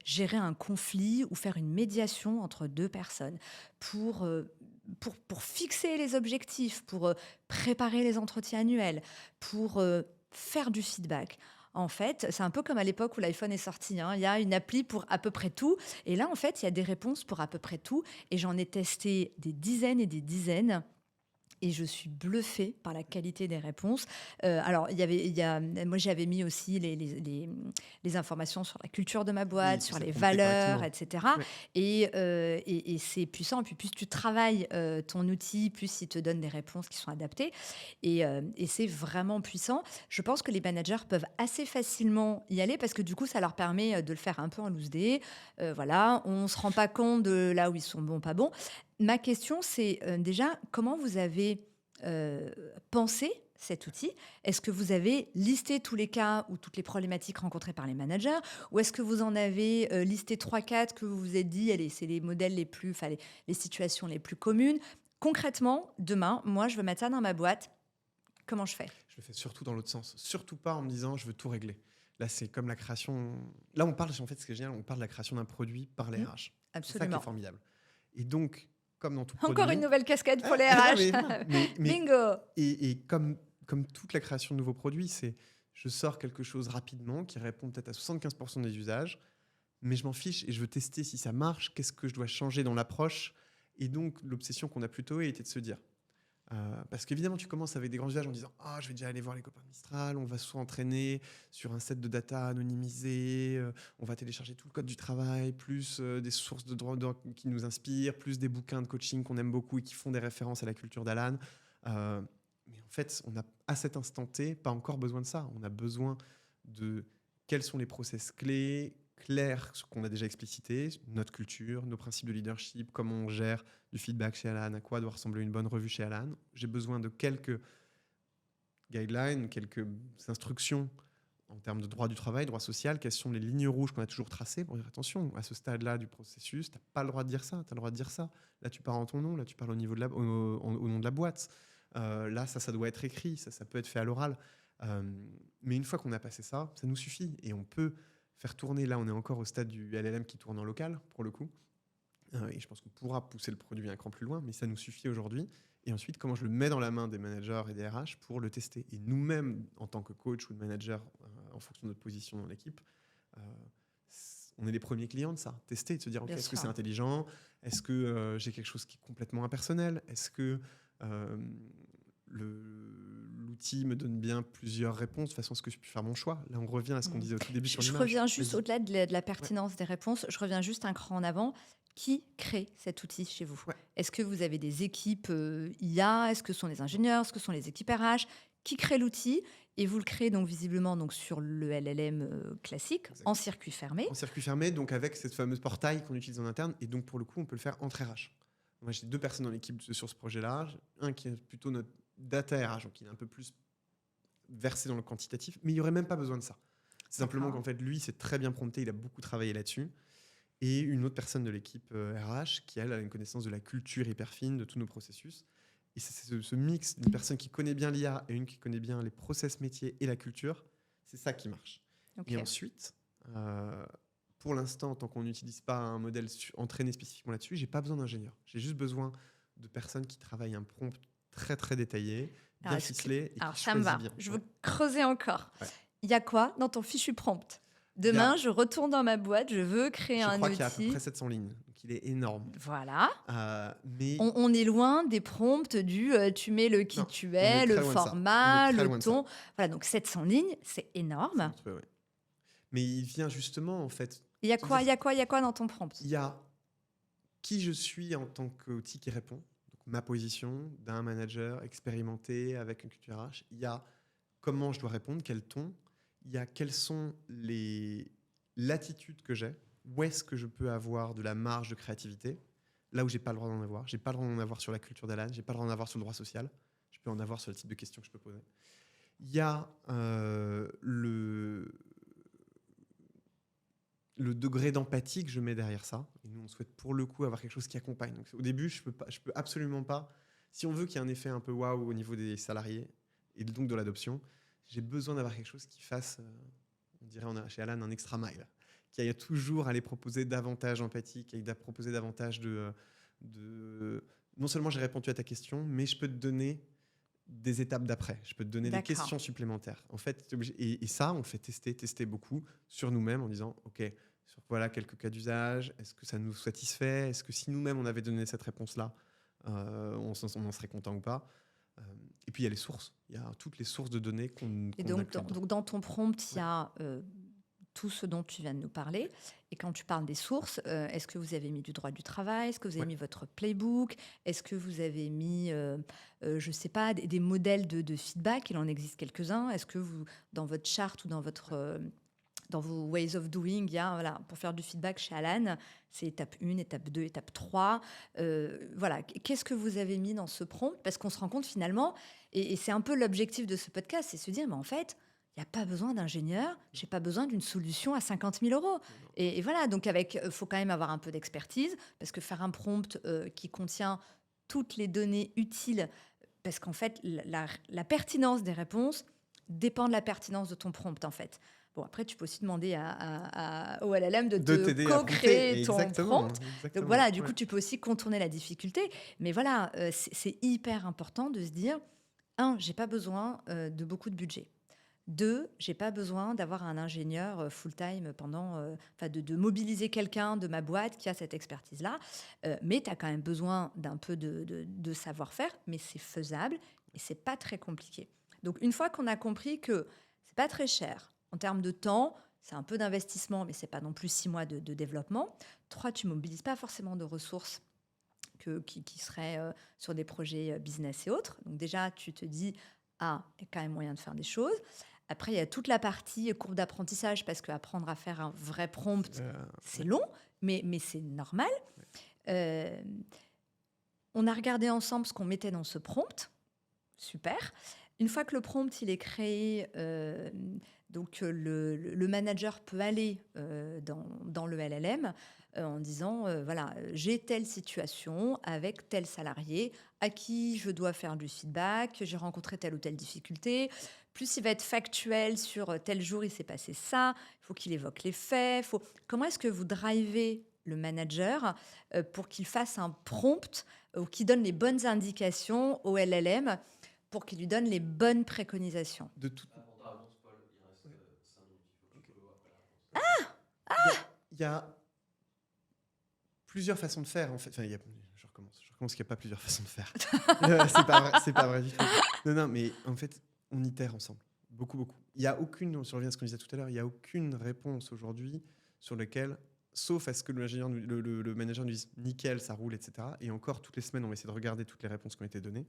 [SPEAKER 1] gérer un conflit ou faire une médiation entre deux personnes, pour, euh, pour fixer les objectifs, pour préparer les entretiens annuels, pour faire du feedback. En fait, c'est un peu comme à l'époque où l'iPhone est sorti, hein. Il y a une appli pour à peu près tout. Et là, en fait, il y a des réponses pour à peu près tout. Et j'en ai testé des dizaines et des dizaines. Et je suis bluffée par la qualité des réponses. Alors, moi, j'avais mis aussi les informations sur la culture de ma
[SPEAKER 2] Oui,
[SPEAKER 1] boîte,
[SPEAKER 2] tout
[SPEAKER 1] sur
[SPEAKER 2] ça
[SPEAKER 1] les
[SPEAKER 2] prompté
[SPEAKER 1] valeurs,
[SPEAKER 2] correctement.
[SPEAKER 1] etc.
[SPEAKER 2] Ouais.
[SPEAKER 1] Et c'est puissant. Et puis, plus tu travailles ton outil, plus il te donne des réponses qui sont adaptées. Et c'est vraiment puissant. Je pense que les managers peuvent assez facilement y aller parce que du coup, ça leur permet de le faire un peu en loose day. Voilà, on ne se rend pas compte de là où ils sont bons, pas bons. Ma question, c'est déjà, comment vous avez pensé cet outil? Est-ce que vous avez listé tous les cas ou toutes les problématiques rencontrées par les managers? Ou est-ce que vous en avez listé trois, quatre que vous vous êtes dit, allez, c'est les modèles les plus, enfin, les situations les plus communes? Concrètement, demain, moi, je veux mettre ça dans ma boîte. Comment je fais?
[SPEAKER 2] Je le fais surtout dans l'autre sens. Surtout pas en me disant je veux tout régler. Là, c'est comme la création. Là, on parle, en fait, ce qui est génial, on parle de la création d'un produit par les
[SPEAKER 1] Hmm.
[SPEAKER 2] RH. C'est ça qui est
[SPEAKER 1] Absolument.
[SPEAKER 2] formidable. Et donc, comme dans tout
[SPEAKER 1] Encore
[SPEAKER 2] produit.
[SPEAKER 1] une nouvelle casquette pour
[SPEAKER 2] Ah,
[SPEAKER 1] les
[SPEAKER 2] non,
[SPEAKER 1] RH.
[SPEAKER 2] mais voilà.
[SPEAKER 1] Bingo!
[SPEAKER 2] Et comme toute la création de nouveaux produits, c'est je sors quelque chose rapidement qui répond peut-être à 75% des usages, mais je m'en fiche et je veux tester si ça marche, qu'est-ce que je dois changer dans l'approche. Et donc, l'obsession qu'on a plutôt était de se dire, parce qu'évidemment, tu commences avec des grands usages en disant ah, je vais déjà aller voir les copains de Mistral, on va s'entraîner sur un set de data anonymisé, on va télécharger tout le code du travail, plus des sources de droit qui nous inspirent, plus des bouquins de coaching qu'on aime beaucoup et qui font des références à la culture d'Alan. Euh, mais en fait, on a à cet instant T pas encore besoin de ça. On a besoin de quels sont les process clés, clairs, ce qu'on a déjà explicité, notre culture, nos principes de leadership, comment on gère du feedback chez Alan, à quoi doit ressembler une bonne revue chez Alan. J'ai besoin de quelques guidelines, quelques instructions en termes de droit du travail, droit social, quelles sont les lignes rouges qu'on a toujours tracées pour dire attention, à ce stade-là du processus, tu n'as pas le droit de dire ça, tu as le droit de dire ça. Là, tu parles en ton nom, là, tu parles au, niveau de au nom de la boîte. Là, ça doit être écrit, ça peut être fait à l'oral. Mais une fois qu'on a passé ça, ça nous suffit et on peut faire tourner. Là, on est encore au stade du LLM qui tourne en local, pour le coup. Et je pense qu'on pourra pousser le produit un cran plus loin, mais ça nous suffit aujourd'hui. Et ensuite, comment je le mets dans la main des managers et des RH pour le tester. Et nous-mêmes, en tant que coach ou de manager, en fonction de notre position dans l'équipe, euh, on est les premiers clients de ça. Tester, de se dire, OK,
[SPEAKER 1] Bien
[SPEAKER 2] est-ce que
[SPEAKER 1] sûr.
[SPEAKER 2] c'est intelligent? Est-ce que j'ai quelque chose qui est complètement impersonnel? Est-ce que l'outil me donne bien plusieurs réponses de façon à ce que je puisse faire mon choix? Là, on revient à ce qu'on
[SPEAKER 1] Mhm.
[SPEAKER 2] disait au tout début sur
[SPEAKER 1] Je
[SPEAKER 2] l'image.
[SPEAKER 1] reviens juste
[SPEAKER 2] Vas-y.
[SPEAKER 1] au-delà de la
[SPEAKER 2] Ouais.
[SPEAKER 1] pertinence des réponses, je reviens juste un cran en avant. Qui crée cet outil chez vous?
[SPEAKER 2] Ouais.
[SPEAKER 1] Est-ce que vous avez des équipes IA? Est-ce que ce sont les ingénieurs? Est-ce que ce sont les équipes RH? Qui crée l'outil? Et vous le créez donc visiblement donc sur le LLM classique,
[SPEAKER 2] Exact.
[SPEAKER 1] en circuit fermé.
[SPEAKER 2] En circuit fermé, donc avec cette fameuse portail qu'on utilise en interne. Et donc, pour le coup, on peut le faire entre RH. Moi, j'ai 2 personnes dans l'équipe sur ce projet-là. Un qui est plutôt notre data RH, donc il est un peu plus versé dans le quantitatif, mais il n'y aurait même pas besoin de ça. C'est simplement
[SPEAKER 1] D'accord.
[SPEAKER 2] qu'en fait, lui, c'est très bien prompté, il a beaucoup travaillé là-dessus. et une autre personne de l'équipe RH qui, elle, a une connaissance de la culture hyper fine, de tous nos processus. Et c'est ce mix d'une personne qui connaît bien l'IA et une qui connaît bien les process métiers et la culture, c'est ça qui marche. Et
[SPEAKER 1] Ok.
[SPEAKER 2] ensuite, pour l'instant, tant qu'on n'utilise pas un modèle entraîné spécifiquement là-dessus, j'ai pas besoin d'ingénieur. J'ai juste besoin de personnes qui travaillent un prompt très très détaillé,
[SPEAKER 1] Alors,
[SPEAKER 2] bien ficelé et
[SPEAKER 1] alors,
[SPEAKER 2] qui
[SPEAKER 1] ça me
[SPEAKER 2] choisit
[SPEAKER 1] va.
[SPEAKER 2] bien.
[SPEAKER 1] Je
[SPEAKER 2] Ouais.
[SPEAKER 1] veux creuser encore.
[SPEAKER 2] Ouais.
[SPEAKER 1] Il y a quoi dans ton fichu prompt?
[SPEAKER 2] Il y a,
[SPEAKER 1] Demain, je retourne dans ma boîte, je veux créer
[SPEAKER 2] je
[SPEAKER 1] un
[SPEAKER 2] crois qu'il y a à peu près
[SPEAKER 1] outil.
[SPEAKER 2] 700 lignes, donc il est énorme.
[SPEAKER 1] Voilà.
[SPEAKER 2] Mais
[SPEAKER 1] On est loin des prompts du tu mets le qui
[SPEAKER 2] non,
[SPEAKER 1] tu
[SPEAKER 2] on est
[SPEAKER 1] es, le
[SPEAKER 2] très loin de ça. On est
[SPEAKER 1] format,
[SPEAKER 2] très
[SPEAKER 1] le
[SPEAKER 2] loin de ça.
[SPEAKER 1] ton. Voilà, donc 700 lignes, c'est
[SPEAKER 2] C'est un
[SPEAKER 1] énorme.
[SPEAKER 2] petit peu, ouais. Mais il vient justement, en fait,
[SPEAKER 1] Il y a
[SPEAKER 2] se
[SPEAKER 1] quoi,
[SPEAKER 2] dire,
[SPEAKER 1] il y a quoi, il y a quoi dans ton prompt?
[SPEAKER 2] il y a qui je suis en tant qu'outil qui répond, donc ma position d'un manager expérimenté avec une culture RH. Il y a comment je dois répondre, quel ton. Il y a quelles sont les latitudes que j'ai, où est-ce que je peux avoir de la marge de créativité, là où j'ai pas le droit d'en avoir. J'ai pas le droit d'en avoir sur la culture d'Alan, j'ai pas le droit d'en avoir sur le droit social. Je peux en avoir sur le type de questions que je peux poser. Il y a le degré d'empathie que je mets derrière ça. Et nous, on souhaite pour le coup avoir quelque chose qui accompagne. Donc, au début, je peux absolument pas. Si on veut qu'il y ait un effet un peu waouh au niveau des salariés et donc de l'adoption, j'ai besoin d'avoir quelque chose qui fasse, on dirait chez Alan, un extra mile, qui aille toujours aller proposer davantage d'empathie, qui aille proposer davantage non seulement j'ai répondu à ta question, mais je peux te donner des étapes d'après. Je peux te donner des
[SPEAKER 1] D'accord.
[SPEAKER 2] questions supplémentaires. En fait, et ça, on fait tester beaucoup sur nous-mêmes en disant, OK, sur voilà quelques cas d'usage, est-ce que ça nous satisfait? Est-ce que si nous-mêmes, on avait donné cette réponse-là, on en serait content ou pas? Et puis, il y a les sources. Il y a toutes les sources de données qu'on
[SPEAKER 1] Et
[SPEAKER 2] inclut
[SPEAKER 1] donc,
[SPEAKER 2] dedans.
[SPEAKER 1] donc, dans ton prompt, il y
[SPEAKER 2] Ouais.
[SPEAKER 1] a tout ce dont tu viens de nous parler. Et quand tu parles des sources, est-ce que vous avez mis du droit du travail? Est-ce que vous avez
[SPEAKER 2] Ouais.
[SPEAKER 1] mis votre playbook? Est-ce que vous avez mis, je ne sais pas, des modèles de feedback? Il en existe quelques-uns. Est-ce que vous, dans votre charte ou dans vos ways of doing, il y a, voilà, pour faire du feedback chez Alan, c'est étape 1, étape 2, étape 3. Voilà, qu'est-ce que vous avez mis dans ce prompt? Parce qu'on se rend compte finalement, et c'est un peu l'objectif de ce podcast, c'est se dire, mais en fait, il n'y a pas besoin d'ingénieur, je n'ai pas besoin d'une solution à 50 000 euros. Et voilà, donc il faut quand même avoir un peu d'expertise, parce que faire un prompt qui contient toutes les données utiles, parce qu'en fait, la pertinence des réponses dépend de la pertinence de ton prompt, en fait. Bon, après, tu peux aussi demander au LLM de
[SPEAKER 2] De
[SPEAKER 1] te
[SPEAKER 2] t'aider à
[SPEAKER 1] co-créer
[SPEAKER 2] prompter.
[SPEAKER 1] ton
[SPEAKER 2] Exactement.
[SPEAKER 1] prompt. Donc
[SPEAKER 2] Exactement.
[SPEAKER 1] voilà, du
[SPEAKER 2] Ouais.
[SPEAKER 1] coup, tu peux aussi contourner la difficulté. Mais voilà, c'est hyper important de se dire, un, j'ai pas besoin de beaucoup de budget. Deux, j'ai pas besoin d'avoir un ingénieur full-time de mobiliser quelqu'un de ma boîte qui a cette expertise-là. Mais tu as quand même besoin d'un peu de savoir-faire, mais c'est faisable et c'est pas très compliqué. Donc, une fois qu'on a compris que c'est pas très cher en termes de temps, c'est un peu d'investissement, mais c'est pas non plus 6 mois de développement. Trois, tu mobilises pas forcément de ressources qui seraient sur des projets business et autres. Donc déjà, tu te dis, ah, il y a quand même moyen de faire des choses. Après, il y a toute la partie courbe d'apprentissage, parce qu'apprendre à faire un vrai prompt, c'est
[SPEAKER 2] Ouais.
[SPEAKER 1] long, mais c'est normal. Euh, on a regardé ensemble ce qu'on mettait dans ce prompt. Super. Une fois que le prompt il est créé, le manager peut aller dans le LLM en disant voilà, j'ai telle situation avec tel salarié à qui je dois faire du feedback, j'ai rencontré telle ou telle difficulté. Plus il va être factuel sur tel jour il s'est passé ça, il faut qu'il évoque les faits. Comment est-ce que vous drivez le manager pour qu'il fasse un prompt ou qu'il donne les bonnes indications au LLM pour qu'il lui donne les bonnes préconisations?
[SPEAKER 2] De tout.
[SPEAKER 3] Avant ta réponse, Paul, il reste
[SPEAKER 2] Ouais.
[SPEAKER 3] 5 minutes. Il faut que tu
[SPEAKER 2] Ok.
[SPEAKER 3] clôt après la réponse.
[SPEAKER 2] Il y a plusieurs façons de faire, en fait. Enfin, je recommence qu'il n'y a pas plusieurs façons de faire. C'est pas vrai du tout. Non, mais en fait, on itère ensemble. Beaucoup, beaucoup. Il y a aucune, je reviens à ce qu'on disait tout à l'heure, il n'y a aucune réponse aujourd'hui sur laquelle, sauf à ce que le manager nous dise nickel, ça roule, etc. Et encore, toutes les semaines, on va essayer de regarder toutes les réponses qui ont été données.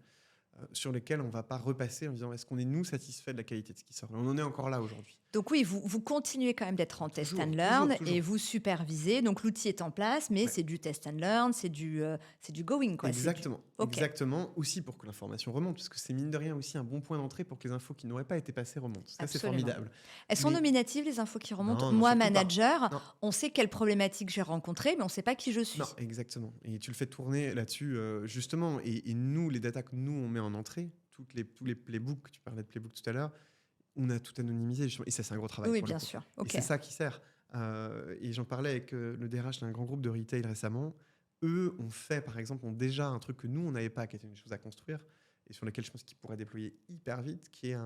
[SPEAKER 2] sur lesquels on ne va pas repasser en disant est-ce qu'on est nous satisfaits de la qualité de ce qui sort. Et on en est encore là aujourd'hui.
[SPEAKER 1] Donc oui, vous continuez quand même d'être en test
[SPEAKER 2] Toujours,
[SPEAKER 1] and learn
[SPEAKER 2] toujours, toujours.
[SPEAKER 1] et vous supervisez. Donc l'outil est en place, mais
[SPEAKER 2] Ouais.
[SPEAKER 1] c'est du test and learn, c'est du going, quoi.
[SPEAKER 2] Exactement,
[SPEAKER 1] Ok.
[SPEAKER 2] exactement. Aussi pour que l'information remonte, parce que c'est mine de rien aussi un bon point d'entrée pour que les infos qui n'auraient pas été passées remontent. Ça, c'est
[SPEAKER 1] Absolument.
[SPEAKER 2] formidable.
[SPEAKER 1] Elles sont
[SPEAKER 2] Mais-
[SPEAKER 1] nominatives, les infos qui remontent.
[SPEAKER 2] Non, non,
[SPEAKER 1] Moi,
[SPEAKER 2] surtout pas.
[SPEAKER 1] manager,
[SPEAKER 2] Non.
[SPEAKER 1] on sait quelles problématiques j'ai rencontrées, mais on ne sait pas qui je suis.
[SPEAKER 2] Non, exactement. Et tu le fais tourner là-dessus, justement. Et nous, les data que nous, on met en entrée, tous les playbooks, tu parlais de playbook tout à l'heure, on a tout anonymisé. Justement. Et ça, c'est un gros travail.
[SPEAKER 1] Oui,
[SPEAKER 2] pour le
[SPEAKER 1] bien
[SPEAKER 2] coup.
[SPEAKER 1] sûr.
[SPEAKER 2] Et
[SPEAKER 1] Ok.
[SPEAKER 2] c'est ça qui sert. Et j'en parlais avec le DRH d'un grand groupe de retail récemment. Eux ont déjà un truc que nous, on n'avait pas, qui était une chose à construire, et sur lequel je pense qu'ils pourraient déployer hyper vite, qui est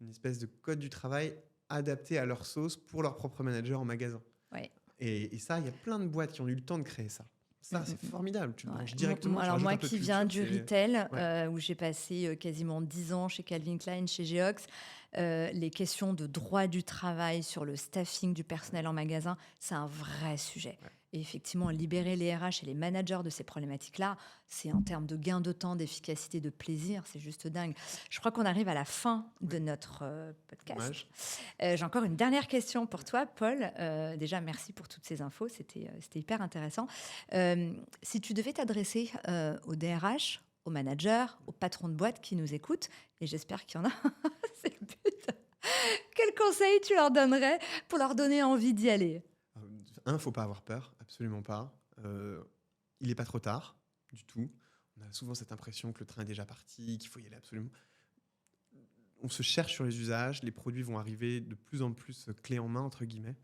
[SPEAKER 2] une espèce de code du travail adapté à leur sauce pour leur propre manager en magasin.
[SPEAKER 1] Ouais.
[SPEAKER 2] Et ça, il y a plein de boîtes qui ont eu le temps de créer ça. Ça, c'est formidable. Tu le
[SPEAKER 1] Ouais.
[SPEAKER 2] branches directement. tu
[SPEAKER 1] Alors
[SPEAKER 2] rajoutes
[SPEAKER 1] moi
[SPEAKER 2] un peu de
[SPEAKER 1] qui viens du
[SPEAKER 2] culture,
[SPEAKER 1] retail,
[SPEAKER 2] Ouais.
[SPEAKER 1] où j'ai passé quasiment 10 ans chez Calvin Klein, chez Geox, les questions de droit du travail sur le staffing du personnel en magasin, c'est un vrai sujet.
[SPEAKER 2] Ouais.
[SPEAKER 1] Et effectivement, libérer les RH et les managers de ces problématiques-là, c'est en termes de gain de temps, d'efficacité, de plaisir, c'est juste dingue. Je crois qu'on arrive à la fin de notre podcast.
[SPEAKER 2] Dommage.
[SPEAKER 1] J'ai encore une dernière question pour toi, Paul. Déjà, merci pour toutes ces infos, c'était hyper intéressant. Si tu devais t'adresser aux DRH, aux managers, aux patrons de boîte qui nous écoutent, et j'espère qu'il y en a, c'est le but, quel conseil tu leur donnerais pour leur donner envie d'y aller?
[SPEAKER 2] Il ne faut pas avoir peur, absolument pas. Il n'est pas trop tard, du tout. On a souvent cette impression que le train est déjà parti, qu'il faut y aller absolument. On se cherche sur les usages, les produits vont arriver de plus en plus clés en main, entre guillemets.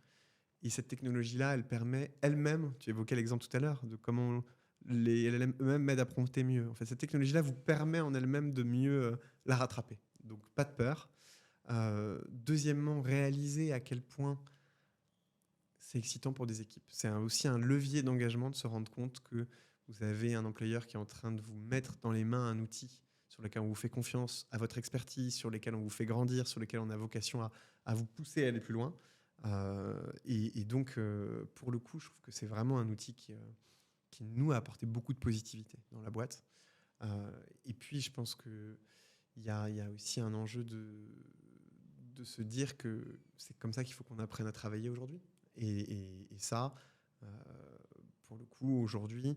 [SPEAKER 2] Et cette technologie-là, elle permet elle-même, tu évoquais l'exemple tout à l'heure, de comment les LLM eux-mêmes m'aident à prompter mieux. En fait, cette technologie-là vous permet en elle-même de mieux la rattraper. Donc, pas de peur. Deuxièmement, réaliser à quel point c'est excitant pour des équipes. C'est aussi un levier d'engagement de se rendre compte que vous avez un employeur qui est en train de vous mettre dans les mains un outil sur lequel on vous fait confiance, à votre expertise, sur lequel on vous fait grandir, sur lequel on a vocation à vous pousser à aller plus loin. Et donc, pour le coup, je trouve que c'est vraiment un outil qui nous a apporté beaucoup de positivité dans la boîte. Et puis, je pense qu'il y a aussi un enjeu de se dire que c'est comme ça qu'il faut qu'on apprenne à travailler aujourd'hui. Et ça, pour le coup, aujourd'hui,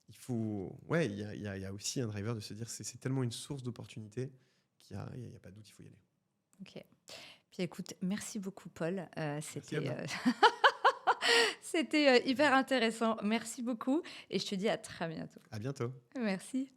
[SPEAKER 2] il faut... Ouais, il y a aussi un driver de se dire c'est tellement une source d'opportunité qu'il n'y a pas de doute, il faut y aller.
[SPEAKER 1] Ok. Puis écoute, merci beaucoup, Paul. C'était hyper intéressant. Merci beaucoup. Et je te dis à très bientôt.
[SPEAKER 2] À bientôt.
[SPEAKER 1] Merci.